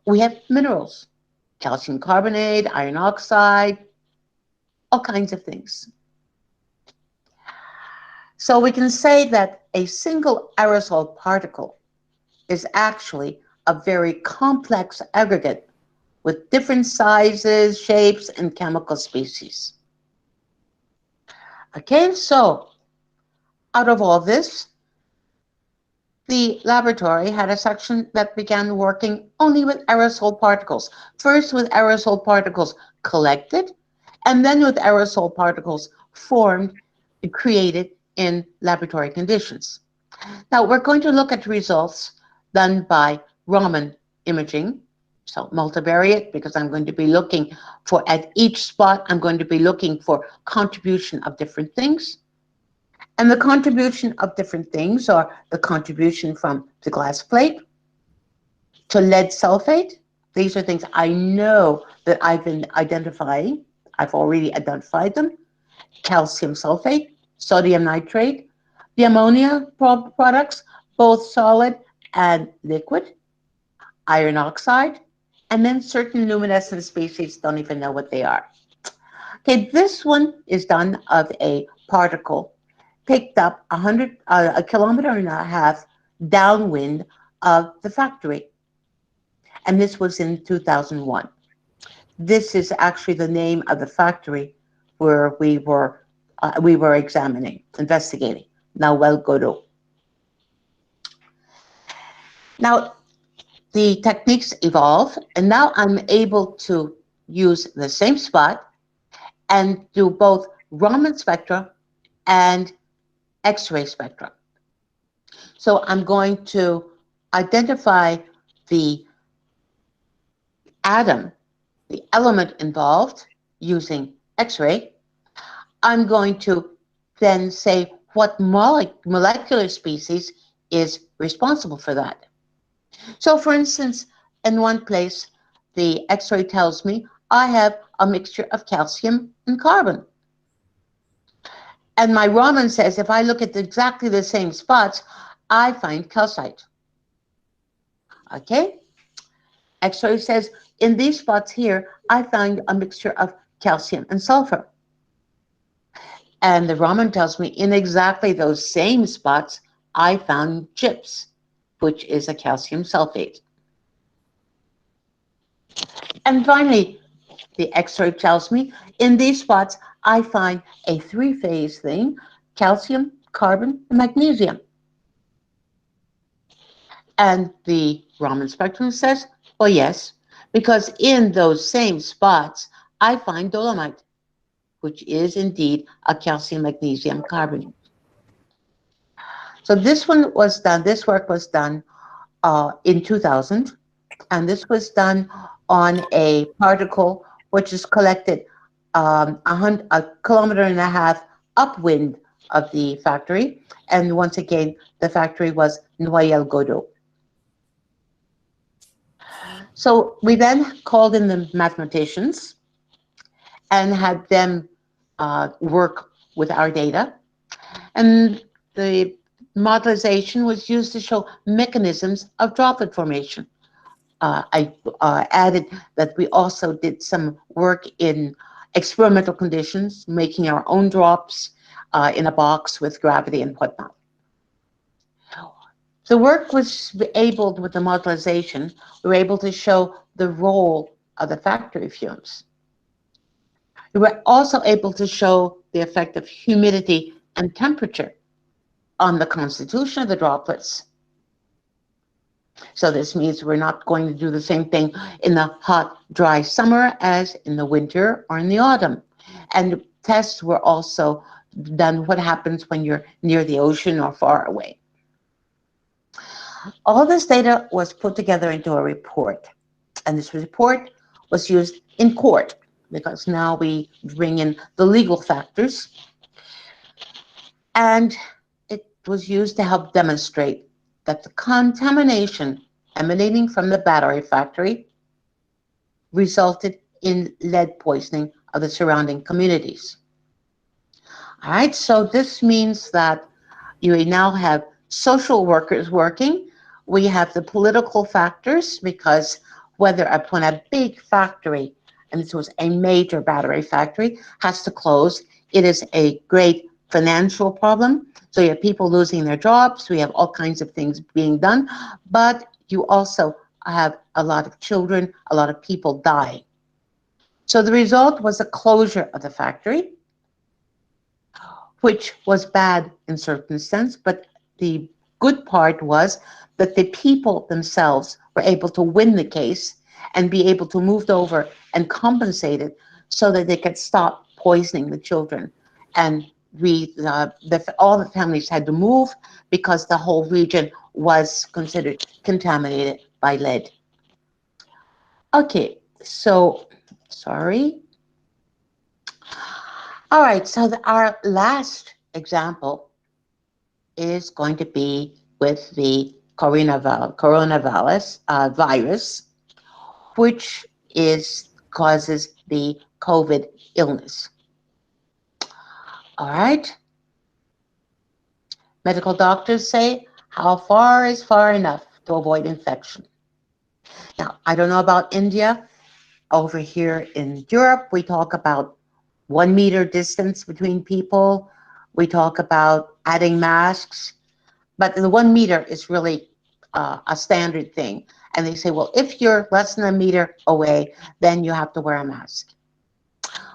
We have minerals, calcium carbonate, iron oxide, all kinds of things. So we can say that a single aerosol particle is actually a very complex aggregate with different sizes, shapes, and chemical species. Okay, so out of all this, the laboratory had a section that began working only with aerosol particles. First with aerosol particles collected, and then with aerosol particles formed and created in laboratory conditions. Now we're going to look at results done by Raman imaging, so multivariate, because I'm going to be looking for, at each spot, I'm going to be looking for contribution of different things. And the contribution of different things are the contribution from the glass plate to lead sulfate. These are things I know that I've been identifying. I've already identified them. Calcium sulfate, sodium nitrate, the ammonia products, both solid and liquid, iron oxide, and then certain luminescent species, don't even know what they are. Okay, this one is done of a particle picked up a kilometer and a half downwind of the factory. And this was in 2001. This is actually the name of the factory where we were examining, investigating, Nawal Guru. Now, the techniques evolve, and now I'm able to use the same spot and do both Raman spectra and X-ray spectra. So I'm going to identify the atom, the element involved using X-ray. I'm going to then say what molecular species is responsible for that. So for instance, in one place, the X-ray tells me I have a mixture of calcium and carbon. And my Raman says if I look at exactly the same spots, I find calcite. Okay? X-ray says in these spots here, I find a mixture of calcium and sulfur. And the Raman tells me in exactly those same spots, I found gyps, which is a calcium sulfate. And finally, the X-ray tells me in these spots, I find a three-phase thing, calcium, carbon, and magnesium. And the Brahman Spectrum says, well, yes, because in those same spots, I find dolomite, which is indeed a calcium magnesium carbonate. So this work was done in 2000, and this was done on a particle which is collected a kilometer and a half upwind of the factory. And once again, the factory was Noyelles-Godot. So we then called in the mathematicians and had them work with our data. And the modelization was used to show mechanisms of droplet formation. I added that we also did some work in experimental conditions, making our own drops in a box with gravity and whatnot. The work was able, with the modelization, we were able to show the role of the factory fumes. We were also able to show the effect of humidity and temperature on the constitution of the droplets. So this means we're not going to do the same thing in the hot, dry summer as in the winter or in the autumn. And tests were also done what happens when you're near the ocean or far away. All this data was put together into a report, and this report was used in court because now we bring in the legal factors, and it was used to help demonstrate that the contamination emanating from the battery factory resulted in lead poisoning of the surrounding communities. All right, so this means that you now have social workers working. We have the political factors, because whether upon a big factory, and this was a major battery factory, has to close, it is a great financial problem. So you have people losing their jobs. We have all kinds of things being done, but you also have a lot of children, a lot of people dying. So the result was a closure of the factory, which was bad in certain sense, but the good part was that the people themselves were able to win the case and be able to move over and compensate it so that they could stop poisoning the children. And all the families had to move because the whole region was considered contaminated by lead. Okay, so, sorry. All right, so our last example is going to be with the Coronavalus virus, which causes the COVID illness. All right. Medical doctors say, how far is far enough to avoid infection? Now, I don't know about India. Over here in Europe, we talk about 1 meter distance between people. We talk about adding masks, but the 1 meter is really a standard thing. And they say, well, if you're less than 1 meter away, then you have to wear a mask.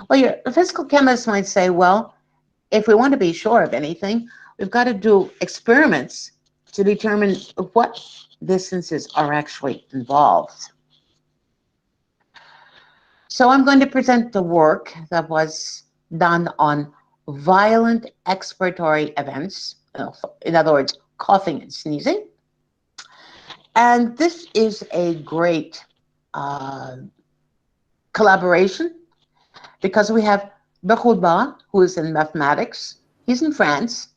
Well, your physical chemist might say, well, if we want to be sure of anything, we've got to do experiments to determine what distances are actually involved. So I'm going to present the work that was done on violent expiratory events, in other words, coughing and sneezing. And this is a great collaboration because we have Aruldhas, who is in mathematics. He's in France.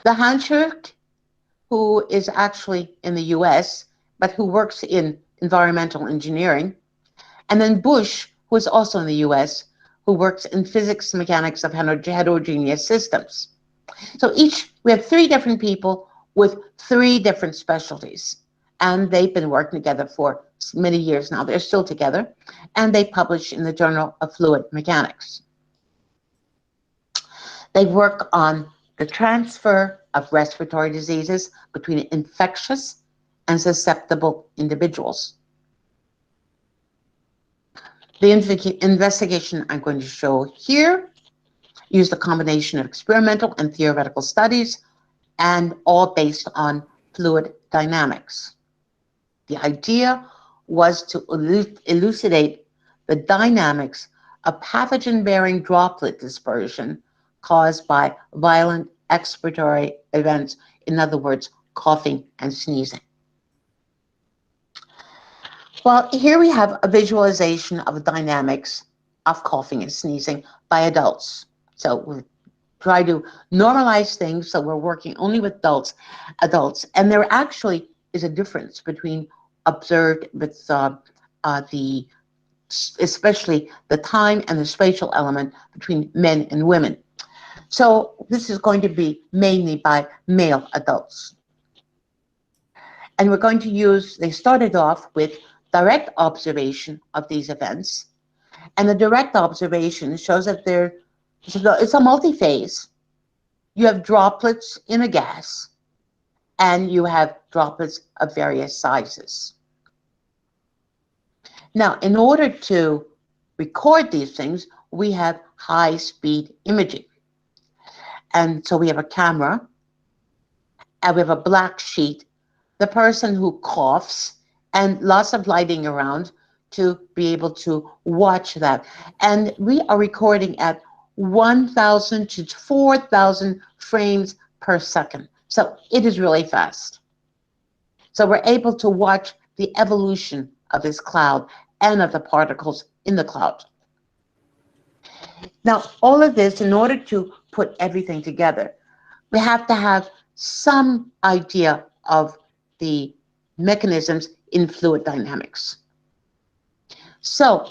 The Hanschuk, who is actually in the US, but who works in environmental engineering. And then Bush, who is also in the US, who works in physics, mechanics of heterogeneous systems. So we have 3 different people with 3 different specialties. And they've been working together for many years now. They're still together. And they publish in the Journal of Fluid Mechanics. They work on the transfer of respiratory diseases between infectious and susceptible individuals. The investigation I'm going to show here used a combination of experimental and theoretical studies, and all based on fluid dynamics. The idea was to elucidate the dynamics of pathogen-bearing droplet dispersion caused by violent expiratory events, in other words, coughing and sneezing. Well, here we have a visualization of the dynamics of coughing and sneezing by adults. So we try to normalize things, so we're working only with adults, and there actually is a difference between observed with the especially the time and the spatial element between men and women. So this is going to be mainly by male adults. And we're going to use, they started off with direct observation of these events. And the direct observation shows that it's a multi-phase. You have droplets in a gas, and you have droplets of various sizes. Now, in order to record these things, we have high-speed imaging. And so we have a camera, and we have a black sheet, the person who coughs, and lots of lighting around to be able to watch that. And we are recording at 1,000 to 4,000 frames per second. So it is really fast. So we're able to watch the evolution of this cloud and of the particles in the cloud. Now, all of this, in order to put everything together, we have to have some idea of the mechanisms in fluid dynamics. So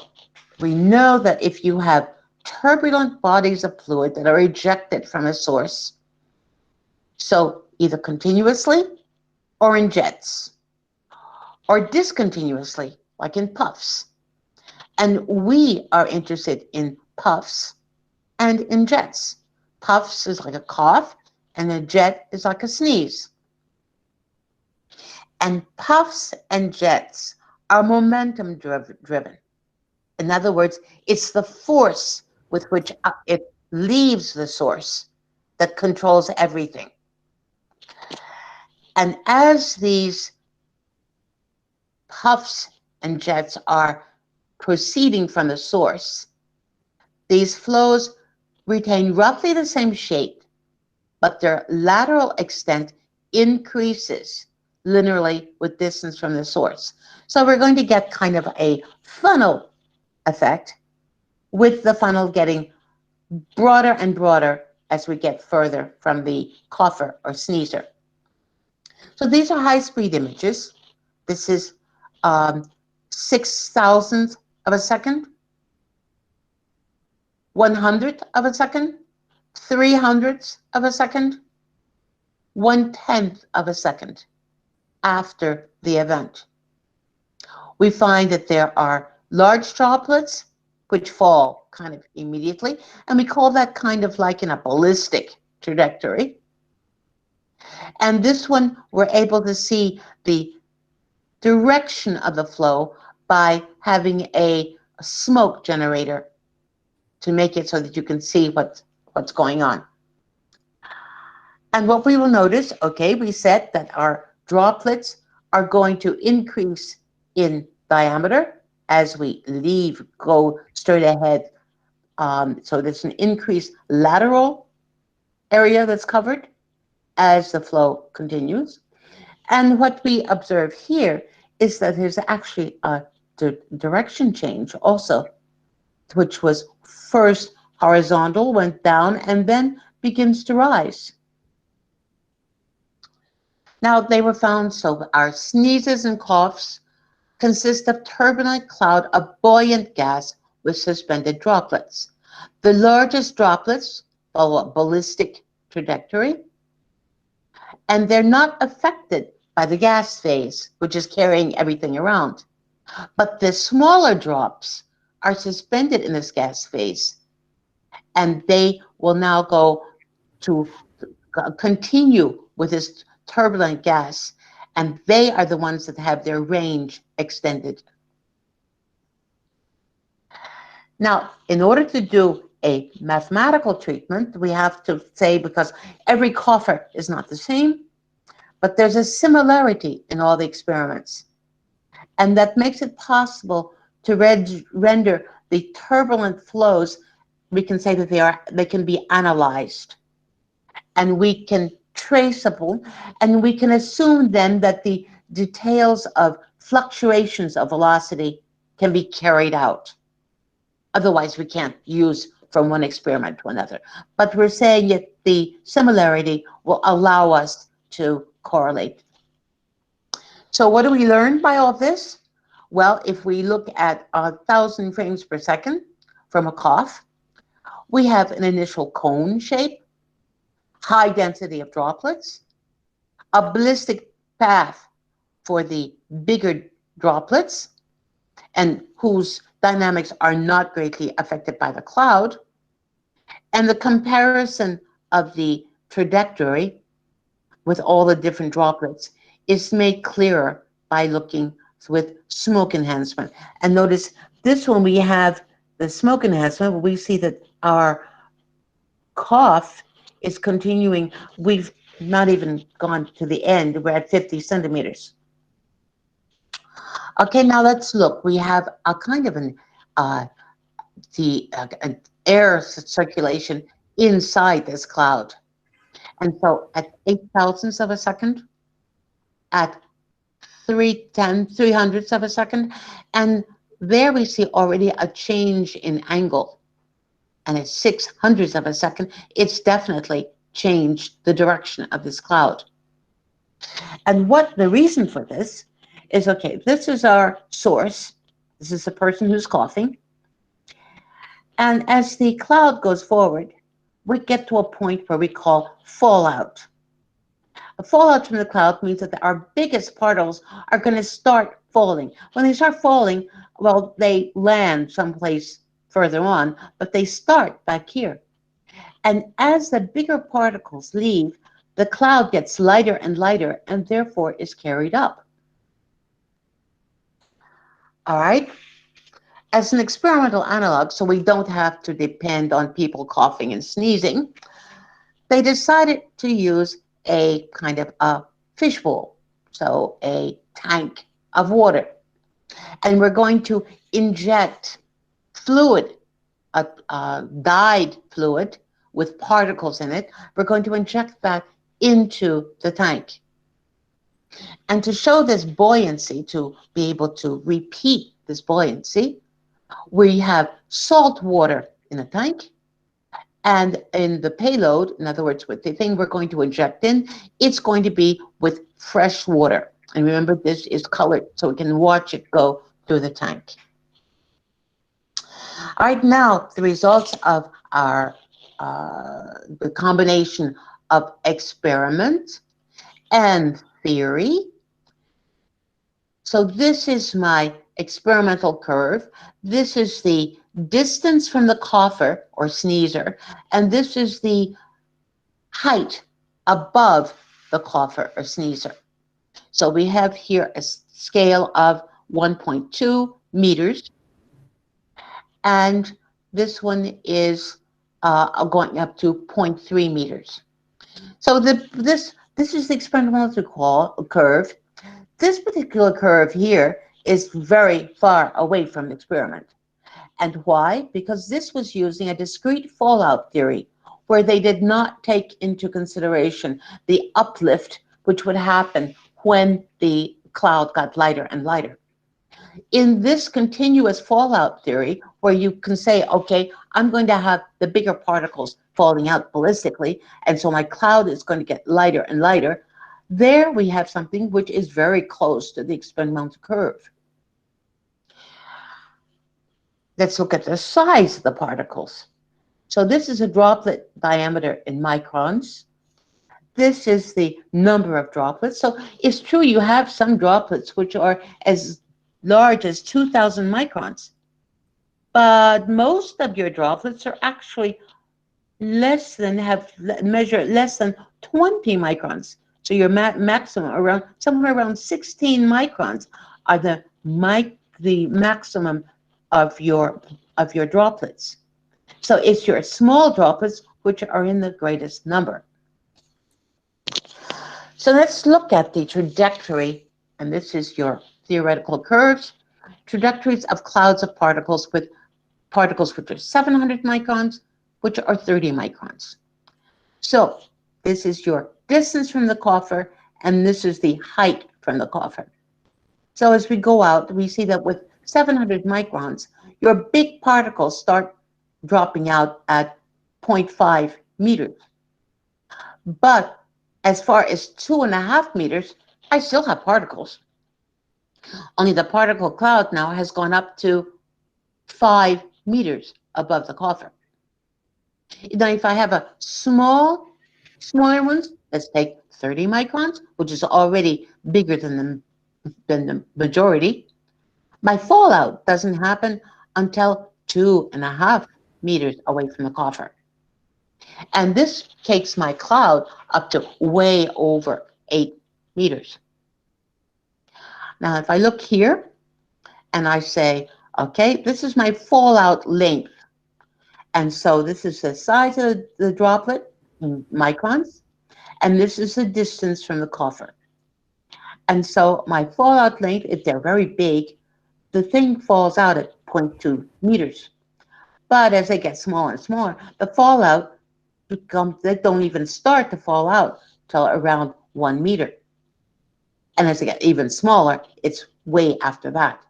we know that if you have turbulent bodies of fluid that are ejected from a source, so either continuously or in jets, or discontinuously, like in puffs. And we are interested in puffs and in jets. Puffs is like a cough, and a jet is like a sneeze. And puffs and jets are momentum driven. In other words, it's the force with which it leaves the source that controls everything. And as these puffs and jets are proceeding from the source, these flows retain roughly the same shape, but their lateral extent increases linearly with distance from the source. So we're going to get kind of a funnel effect, with the funnel getting broader and broader as we get further from the cougher or sneezer. So these are high-speed images. This is 6,000th of a second, 100th of a second, 300th of a second, 1/10th of a second after the event. We find that there are large droplets which fall kind of immediately, and we call that kind of like in a ballistic trajectory. And this one, we're able to see the direction of the flow by having a smoke generator to make it so that you can see what's going on. And what we will notice, okay, we said that our droplets are going to increase in diameter as we go straight ahead. So there's an increased lateral area that's covered as the flow continues. And what we observe here is that there's actually a direction change also, which was first horizontal, went down, and then begins to rise. Now they were found, so our sneezes and coughs consist of turbulent cloud of buoyant gas with suspended droplets. The largest droplets follow a ballistic trajectory, and they're not affected by the gas phase, which is carrying everything around. But the smaller drops are suspended in this gas phase, and they will now go to continue with this turbulent gas, and they are the ones that have their range extended. Now, in order to do a mathematical treatment, we have to say, because every cougher is not the same, but there's a similarity in all the experiments. And that makes it possible to render the turbulent flows. We can say that they can be analyzed, and we can traceable, and we can assume then that the details of fluctuations of velocity can be carried out. Otherwise, we can't use from one experiment to another. But we're saying that the similarity will allow us to correlate. So what do we learn by all this? Well, if we look at 1,000 frames per second from a cough, we have an initial cone shape, high density of droplets, a ballistic path for the bigger droplets, and whose dynamics are not greatly affected by the cloud, and the comparison of the trajectory with all the different droplets is made clearer by looking with smoke enhancement. And notice this one, we have the smoke enhancement, we see that our cough is continuing. We've not even gone to the end. We're at 50 centimeters. Okay, now let's look. We have a kind of an air circulation inside this cloud. And so at 8,000ths of a second, at 300ths of a second, and there we see already a change in angle. And at 600ths of a second, it's definitely changed the direction of this cloud. And what the reason for this is, okay, this is our source. This is the person who's coughing. And as the cloud goes forward, we get to a point where we call fallout. A fallout from the cloud means that our biggest particles are going to start falling. When they start falling, well, they land someplace further on, but they start back here. And as the bigger particles leave, the cloud gets lighter and lighter and therefore is carried up. All right? As an experimental analog, so we don't have to depend on people coughing and sneezing, they decided to use a kind of a fishbowl, so a tank of water. And we're going to inject fluid, a dyed fluid with particles in it. We're going to inject that into the tank. And to show this buoyancy, to be able to repeat this buoyancy, we have salt water in a tank, and in the payload, in other words, with the thing we're going to inject in, it's going to be with fresh water. And remember, this is colored, so we can watch it go through the tank. All right, now the results of our the combination of experiment and theory. So this is my experimental curve. This is the distance from the cougher or sneezer, and this is the height above the cougher or sneezer. So we have here a scale of 1.2 meters, and this one is going up to 0.3 meters. So this is the experimental curve. This particular curve here is very far away from the experiment. And why? Because this was using a discrete fallout theory where they did not take into consideration the uplift which would happen when the cloud got lighter and lighter. In this continuous fallout theory, where you can say, okay, I'm going to have the bigger particles falling out ballistically, and so my cloud is going to get lighter and lighter, there we have something which is very close to the experimental curve. Let's look at the size of the particles. So this is a droplet diameter in microns. This is the number of droplets. So it's true you have some droplets which are as large as 2,000 microns. But most of your droplets are actually measure less than 20 microns. So your maximum somewhere around 16 microns are the maximum of your droplets. So it's your small droplets which are in the greatest number. So let's look at the trajectory, and this is your theoretical curves, trajectories of clouds of particles with particles which are 700 microns, which are 30 microns. So this is your distance from the cougher, and this is the height from the cougher. So as we go out, we see that with 700 microns, your big particles start dropping out at 0.5 meters. But as far as 2.5 meters, I still have particles. Only the particle cloud now has gone up to 5 meters above the coffer. Now, if I have a smaller ones, let's take 30 microns, which is already bigger than the majority, my fallout doesn't happen until 2.5 meters away from the coffer. And this takes my cloud up to way over 8 meters. Now, if I look here and I say, okay, this is my fallout length. And so this is the size of the droplet in microns, and this is the distance from the coffer. And so my fallout length, if they're very big, the thing falls out at 0.2 meters. But as they get smaller and smaller, the fallout they don't even start to fall out till around 1 meter. And as they get even smaller, it's way after that.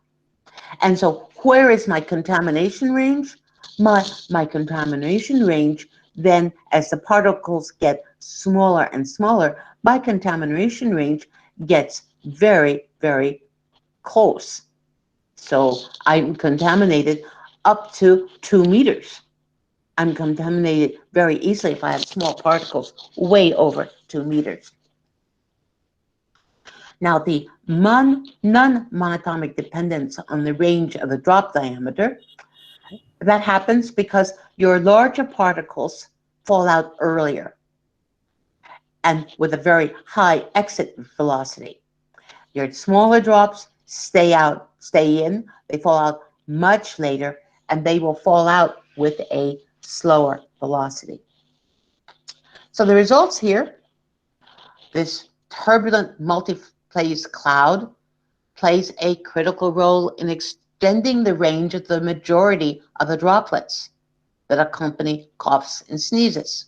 And so where is my contamination range? My contamination range, then as the particles get smaller and smaller, my contamination range gets very, very close. So I'm contaminated up to 2 meters. I'm contaminated very easily if I have small particles way over 2 meters. Now, the non-monatomic dependence on the range of the drop diameter, that happens because your larger particles fall out earlier and with a very high exit velocity. Your smaller drops stay in, they fall out much later, and they will fall out with a slower velocity. So the results here, this turbulent multi-phase cloud plays a critical role in extending the range of the majority of the droplets that accompany coughs and sneezes.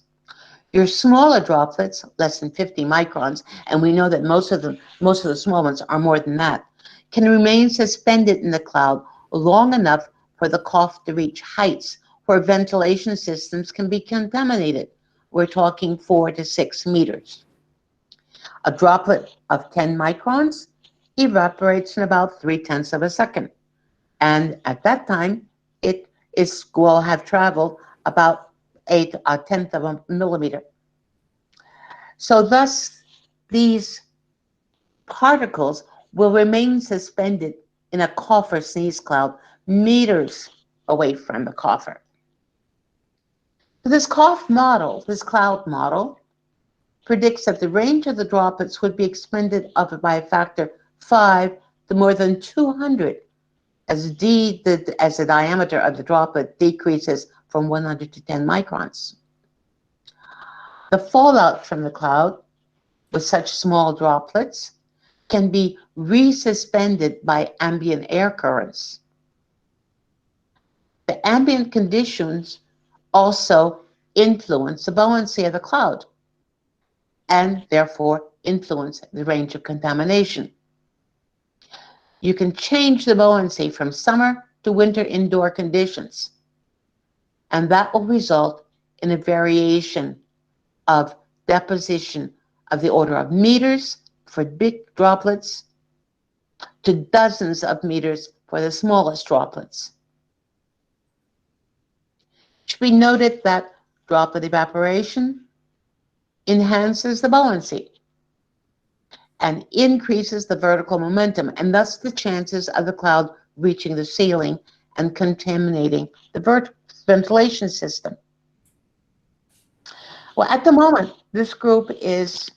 Your smaller droplets, less than 50 microns, and we know that most of the small ones are more than that, can remain suspended in the cloud long enough for the cough to reach heights where ventilation systems can be contaminated. We're talking 4 to 6 meters. A droplet of 10 microns evaporates in about 0.3 of a second. And at that time, it will have traveled about 1/10 of a millimeter. So thus, these particles will remain suspended in a cough or sneeze cloud meters away from the coffer. This cloud model, predicts that the range of the droplets would be expanded up by a factor 5 to more than 200 as the diameter of the droplet decreases from 100 to 10 microns. The fallout from the cloud with such small droplets can be resuspended by ambient air currents. The ambient conditions also influence the buoyancy of the cloud and therefore influence the range of contamination. You can change the buoyancy from summer to winter indoor conditions, and that will result in a variation of deposition of the order of meters for big droplets to dozens of meters for the smallest droplets. It should be noted that droplet evaporation enhances the buoyancy and increases the vertical momentum, and thus the chances of the cloud reaching the ceiling and contaminating the ventilation system. Well, at the moment, this group is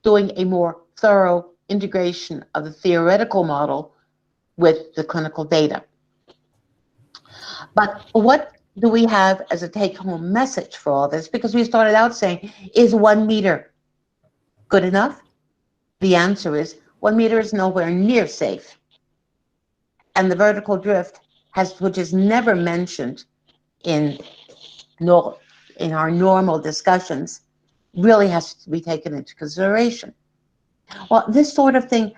doing a more thorough integration of the theoretical model with the clinical data. But what do we have as a take-home message for all this? Because we started out saying, is 1 meter good enough? The answer is 1 meter is nowhere near safe. And the vertical drift, which is never mentioned in our normal discussions, really has to be taken into consideration. Well, this sort of thing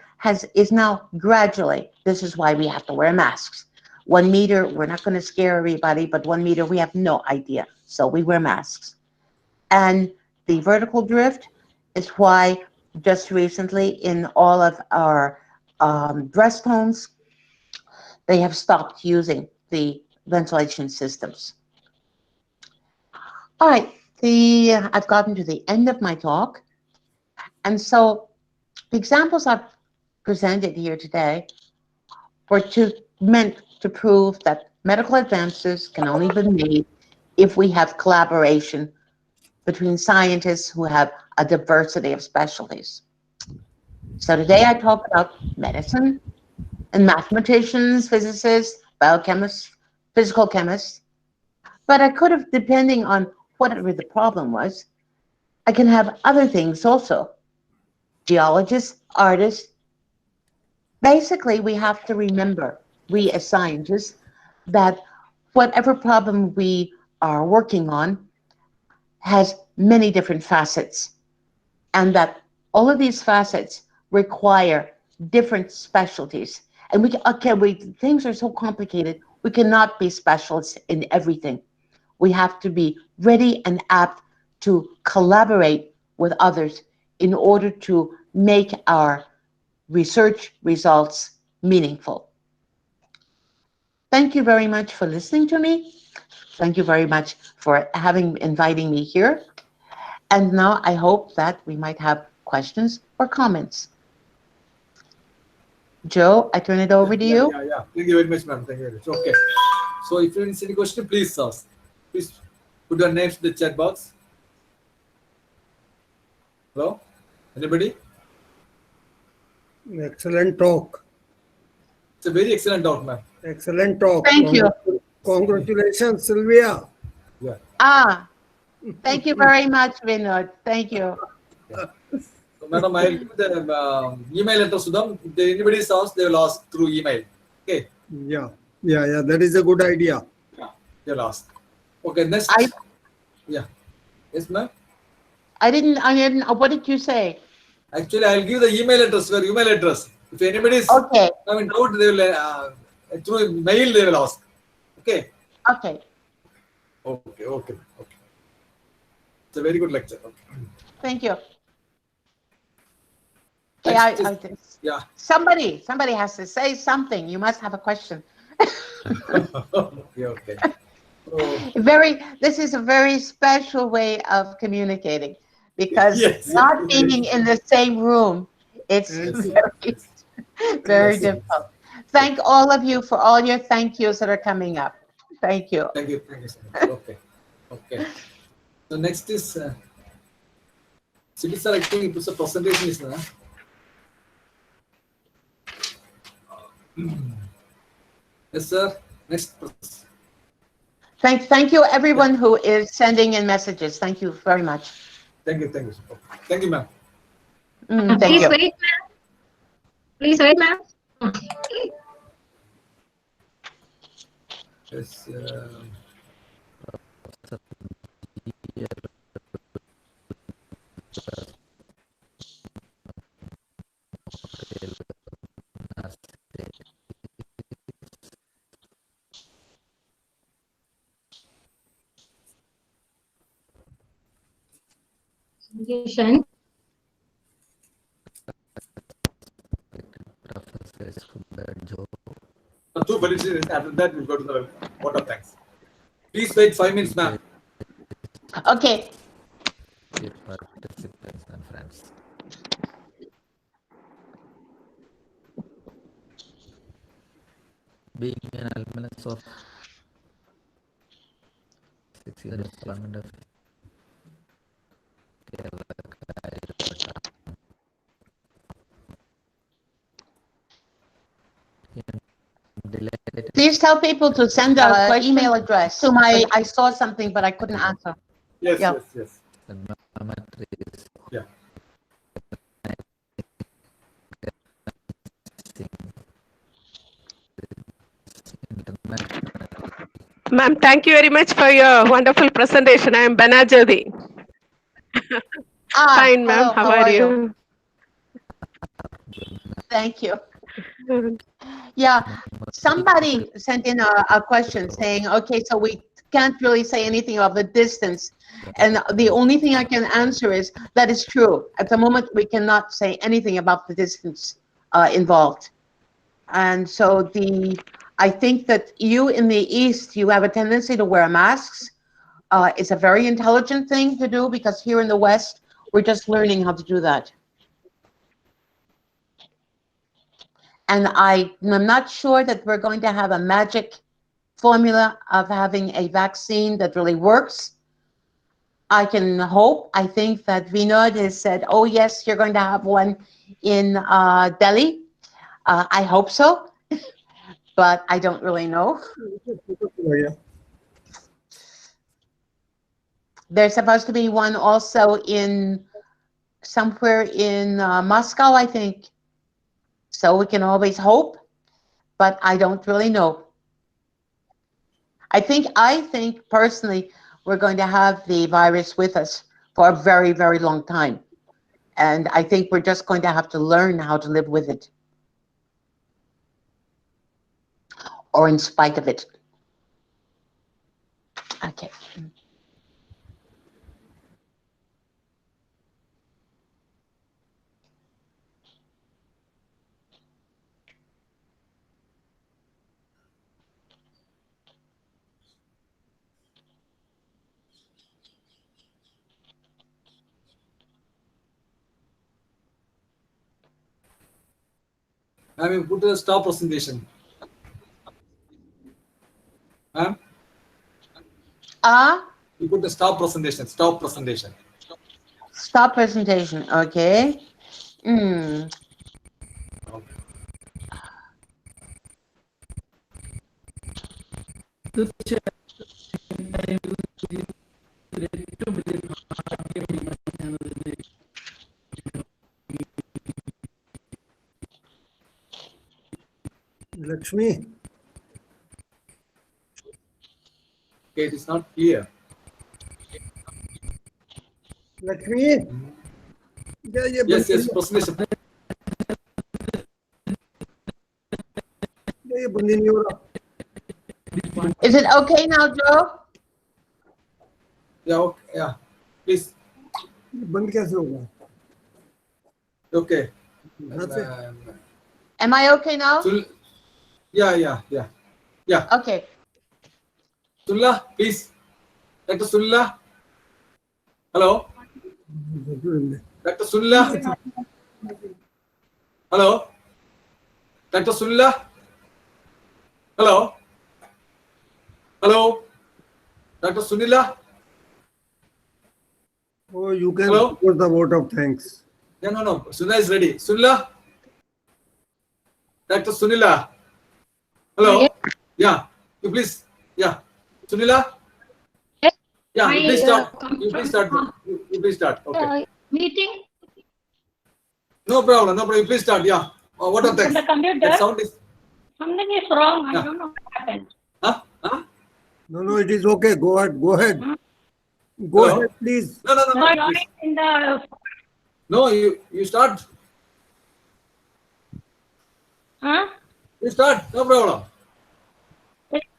is now gradually, this is why we have to wear masks. 1 meter, we're not going to scare everybody, but 1 meter, we have no idea. So we wear masks. And the vertical drift is why just recently in all of our rest homes, they have stopped using the ventilation systems. All right, I've gotten to the end of my talk. And so the examples I've presented here today were meant to prove that medical advances can only be made if we have collaboration between scientists who have a diversity of specialties. So today I talked about medicine and mathematicians, physicists, biochemists, physical chemists. But I could have, depending on whatever the problem was, I can have other things also. Geologists, artists. Basically, we have to remember, we as scientists, that whatever problem we are working on has many different facets, and that all of these facets require different specialties. And things are so complicated, we cannot be specialists in everything. We have to be ready and apt to collaborate with others in order to make our research results meaningful. Thank you very much for listening to me. Thank you very much for inviting me here. And now I hope that we might have questions or comments. Joe, I turn it over to you. Yeah. Thank you very much, ma'am. Thank you very much. Okay. So if you have any question, please ask. Please put your names in the chat box. Hello? Anybody? Excellent talk. It's a very excellent talk, ma'am. Excellent talk. Thank you. Congratulations, Sylvia. Yeah. Thank you very much, Vinod. Thank you. So, madam, I'll give the email address to them. If anybody is asked, they will ask through email. Okay. Yeah. That is a good idea. Yeah, they'll ask. Okay, next. Yeah. Yes, ma'am. I didn't. What did you say? Actually, I'll give the email address. Your email address. If anybody is having doubt, they will through mail they will ask. Okay. Okay. Okay. It's a very good lecture. Okay. Thank you. Yeah. Somebody has to say something. You must have a question. Okay. This is a very special way of communicating because not being in the same room, it's very difficult. Thank all of you for all your thank yous that are coming up. Thank you. Thank you so much. Okay. So next is Siddhi sir. I think it was a presentation, is now. Yes, sir. Next. Thank you, everyone who is sending in messages. Thank you very much. Thank you. Thank you, ma'am. Thank you. Please wait, ma'am. Yes. After that, we'll go to the vote of thanks. Please wait 5 minutes, ma'am. Okay. Dear participants and friends, being an alumnus of 6 years Parliament of Kerala, Please tell people to send a email address to my. I saw something, but I couldn't answer. Yes. Yeah. Ma'am, thank you very much for your wonderful presentation. I am Banajodi. Fine, ma'am. How are you? Thank you. Yeah, somebody sent in a question saying, okay, so we can't really say anything of the distance. And the only thing I can answer is that is true. At the moment, we cannot say anything about the distance involved. And so I think that you in the East, you have a tendency to wear masks. It's a very intelligent thing to do because here in the West, we're just learning how to do that. And I'm not sure that we're going to have a magic formula of having a vaccine that really works. I can hope. I think that Vinod has said, oh, yes, you're going to have one in Delhi. I hope so, but I don't really know. There's supposed to be one also in somewhere in Moscow, I think. So we can always hope, but I don't really know. I think personally, we're going to have the virus with us for a very, very long time. And I think we're just going to have to learn how to live with it. Or in spite of it. Okay. I mean, put a stop presentation. Ma'am? You put the stop presentation. Stop presentation. Stop presentation. Okay. Lakshmi. Okay, it is not clear. Lakshmi. Yes, yes, presentation. Is it okay now, Joe? Yeah, okay, yeah. Please. बंद कैसे होगा? Okay. Am I okay now? Yeah. Okay. Sunla, please. Dr. Sunla. Hello. Dr. Sunla. Hello. Dr. Sunla. Hello. Hello. Dr. Sunila. Oh, you can Hello? put the vote of thanks. No. Sunila is ready. Sunila. Dr. Sunila. Hello. Yes. Yeah. You please. Yeah. Sunila. Yes. Yeah. You please I, start. come You please from, start. You please start. Okay. meeting No problem. You please start. Yeah. What are on thanks? the computer. That sound is. Something is wrong. Yeah. I don't know what happened. Huh? No, it is okay. Go ahead. Go ahead. Go Hello? ahead, please. No. No, not Please. in the. No, you start. Huh? You start. No problem.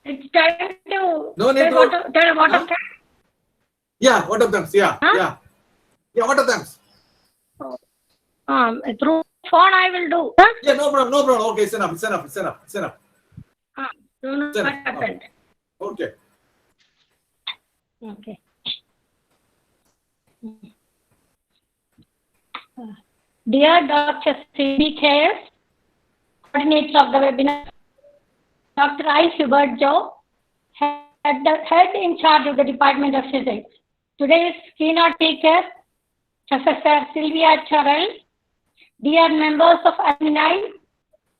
It's time to. No need tell to- tell what Huh? of time. Yeah. What are thanks? Yeah. Huh? Yeah. What are thanks? Through phone I will do. Huh? Yeah. No problem. Okay. It's enough. Don't know what happened. Okay. Okay. Dear Dr. C.B. Cares, coordinates of the webinar, Dr. I. Hubert Joe, head in charge of the Department of Physics. Today's keynote speaker, Professor Sylvia Turrell, dear members of alumni,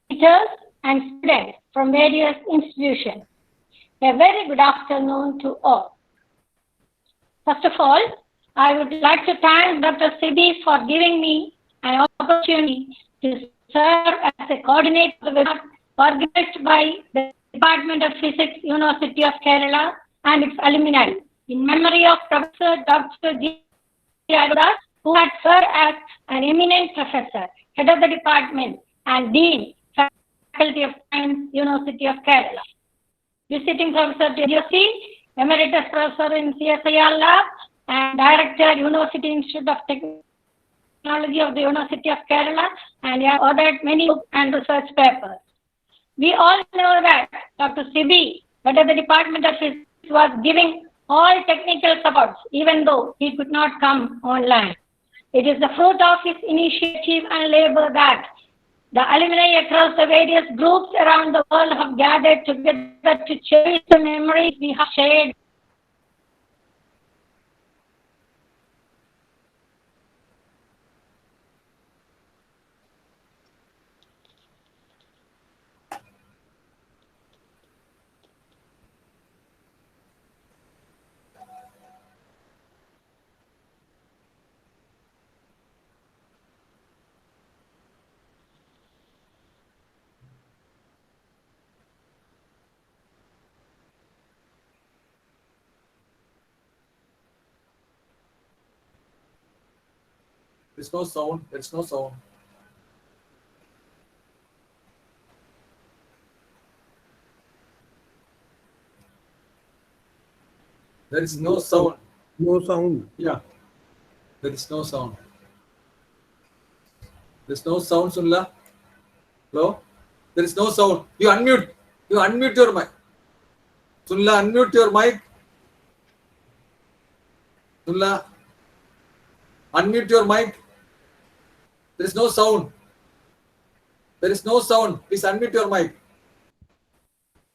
teachers, and students from various institutions. A very good afternoon to all. First of all, I would like to thank Dr. Sibi for giving me an opportunity to serve as a coordinator of the webinar organized by the Department of Physics, University of Kerala and its alumni in memory of Professor Dr. G. Aruldhas, who had served as an eminent professor, head of the department, and dean, Faculty of Science, University of Kerala. Visiting Professor JC, Emeritus Professor in CSIR Lab, and Director, University Institute of Technology of the University of Kerala, and he has authored many books and research papers. We all know that Dr. CB, head of the Department of Physics, was giving all technical supports, even though he could not come online. It is the fruit of his initiative and labor that the alumni across the various groups around the world have gathered together to cherish the memories we have shared. There's no sound. There's no sound. There is no sound. No sound. Yeah. There is no sound. There's no sound, Sunla. Hello? There is no sound. You unmute. You unmute your mic. Sunla, unmute your mic. Sunla, unmute your mic. There is no sound. There is no sound. Please unmute your mic.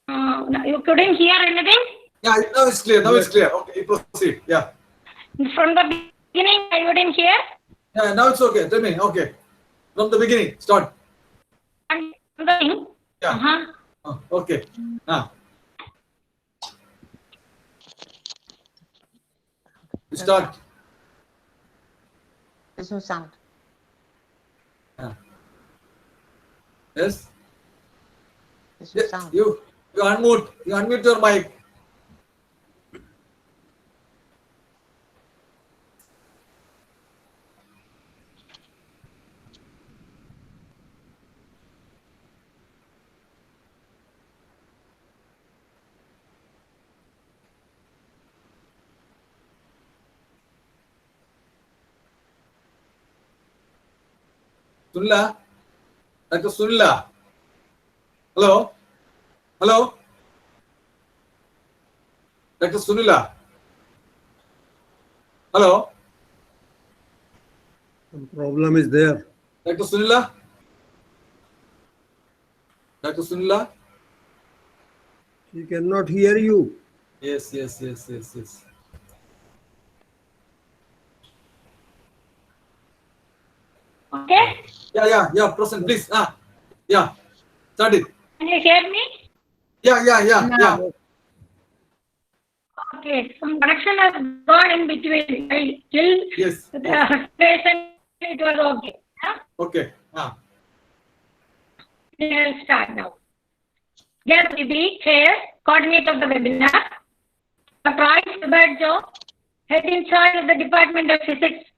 You couldn't hear anything? Yeah, now it's clear. Now it's clear. Okay, proceed. Yeah. From the beginning, I wouldn't hear. Yeah, now it's okay. Tell me. Okay. From the beginning. Start. And from the beginning. Yeah. Okay. Start. There's no sound. Yes. There's no sound. You unmute. You unmute your mic. Sunla. Dr. Sunla. Hello. Hello. Dr. Sunila. Hello. Some problem is there. Dr. Sunila. Dr. Sunila. She cannot hear you. Yes. Okay? Yeah. Present, please. Yeah. Start it. Can you hear me? Yeah. Okay, some connection has gone in between. Till Yes. the presentation, it was okay. Okay. We'll start now. Dear Bibi, Chair, Coordinator of the webinar, Dr. Hypothetical, Head in charge of the Department of Physics.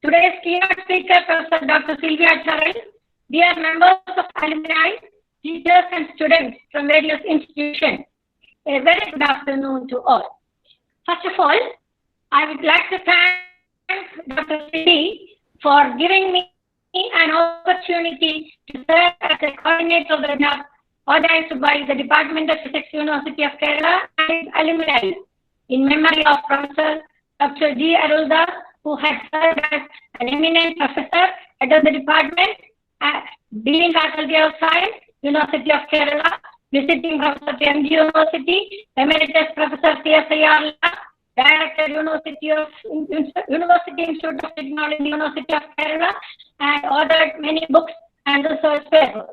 Today's keynote speaker, Professor Dr. Sylvia Turrell, dear members of alumni, teachers and students from various institutions, a very good afternoon to all. First of all, I would like to thank Dr. C for giving me an opportunity to serve as a coordinator of the webinar organized by the Department of Physics, University of Kerala and alumni in memory of Professor Dr. G. Aruldhas, who had served as an eminent professor head of the department at Dean Faculty of Science, University of Kerala, visiting Professor MG University, Emeritus Professor CSIR Lab, Director University Institute of Technology, University of Kerala, and authored many books and research papers.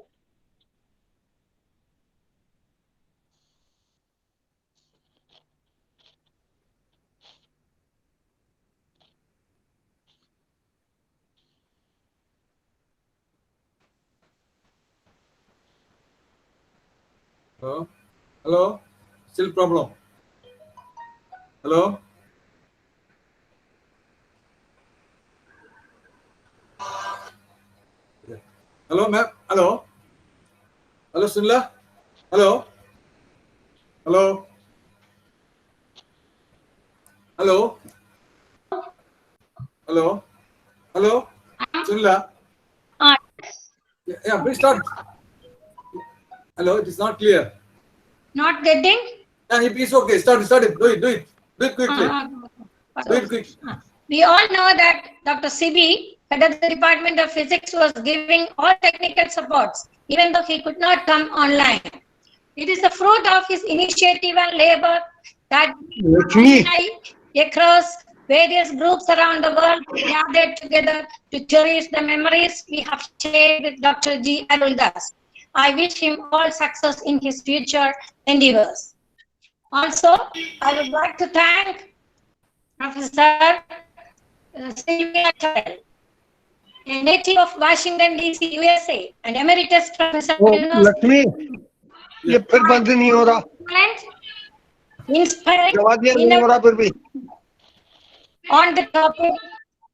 Hello. Still problem. Hello. Hello, ma'am. Hello. Hello, Sunla. Hello. Hello. Hello. Hello. Hello. Sunla. Yeah, please start. Hello, it is not clear. Not getting? Yeah, it's okay. Start it. Do it. Do it quickly. Do it quick. We all know that Dr. CB, head of the Department of Physics, was giving all technical supports, even though he could not come online. It is the fruit of his initiative and labor that across various groups around the world gathered together to cherish the memories we have shared with Dr. G. Aruldhas. I wish him all success in his future endeavors. Also, I would like to thank Professor Sylvia, a native of Washington, D.C., USA, and emeritus professor Lakshmi ये फिर बंद नहीं हो रहा inspiring जवा दिया नहीं हो रहा फिर भी on the topic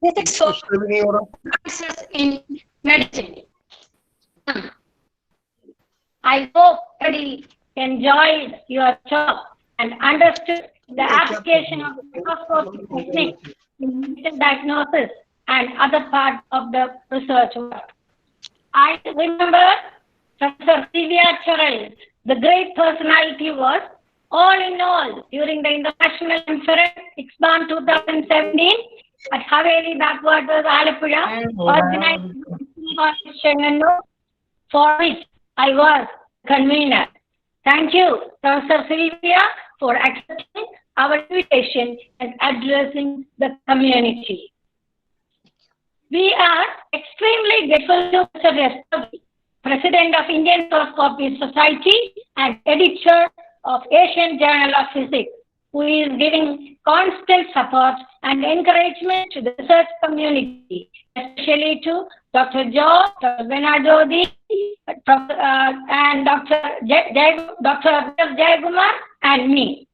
physics for उससे भी नहीं हो रहा answers in medicine. I hope everybody enjoyed your talk and understood the application of spectroscopy techniques in medical diagnosis and other parts of the research work. I remember Professor Sylvia Turrell, the great personality was all in all during the International Conference Expand 2017 at Haveli Backwaters, Alappuzha, organized by Chennai, for which I was convener. Thank you, Professor Sylvia, for accepting our invitation and addressing the community. We are extremely grateful to Mr. Restogi, President of Indian Spectroscopy Society and editor of Asian Journal of Physics, who is giving constant support and encouragement to the research community, especially to Dr. Joe, Dr. Benadodi, and Dr. Jayagumar and me.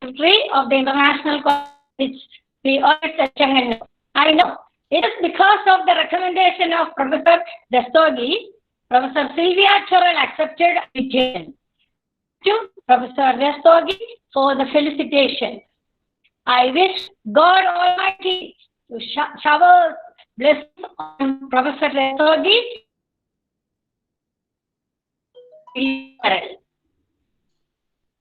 Secretary of the International College, we always at Chennai. I know it is because of the recommendation of Professor Restogi, Professor Sylvia Turrell accepted invitation. Thank you, Professor Restogi, for the felicitation. I wish God Almighty to shower blessings on Professor Restogi. Thank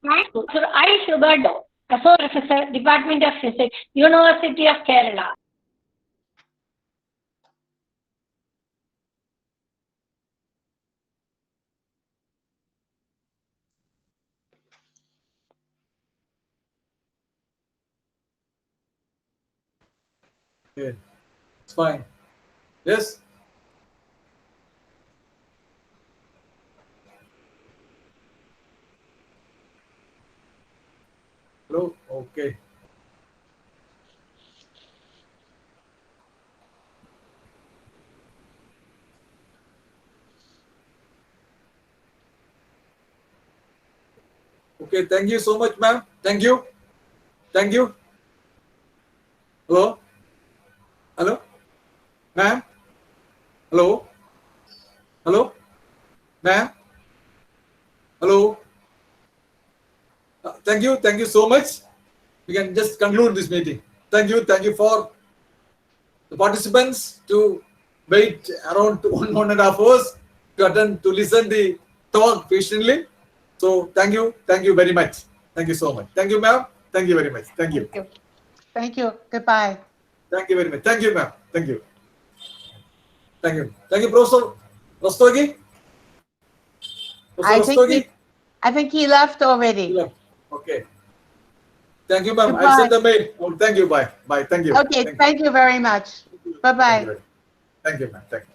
you, Dr. I. Subardo, Associate Professor, Department of Physics, University of Kerala. Okay, it's fine. Yes. Hello. Okay. Okay. Thank you so much, ma'am. Thank you. Thank you. Hello. Hello. Ma'am. Hello. Hello. Ma'am. Hello. Thank you. Thank you so much. We can just conclude this meeting. Thank you. Thank you for the participants to wait around 1.5 hours to attend, to listen the talk patiently. So thank you. Thank you very much. Thank you so much. Thank you, ma'am. Thank you very much. Thank you. Thank you. Goodbye. Thank you very much. Thank you, ma'am. Thank you. Thank you. Thank you, Professor Rastogi. I think he left already. Okay. Thank you, ma'am. Goodbye. I'll send the mail. Oh, thank you. Bye. Bye. Thank you. Okay, thank you very much. Bye-bye. Thank you, ma'am. Thank you.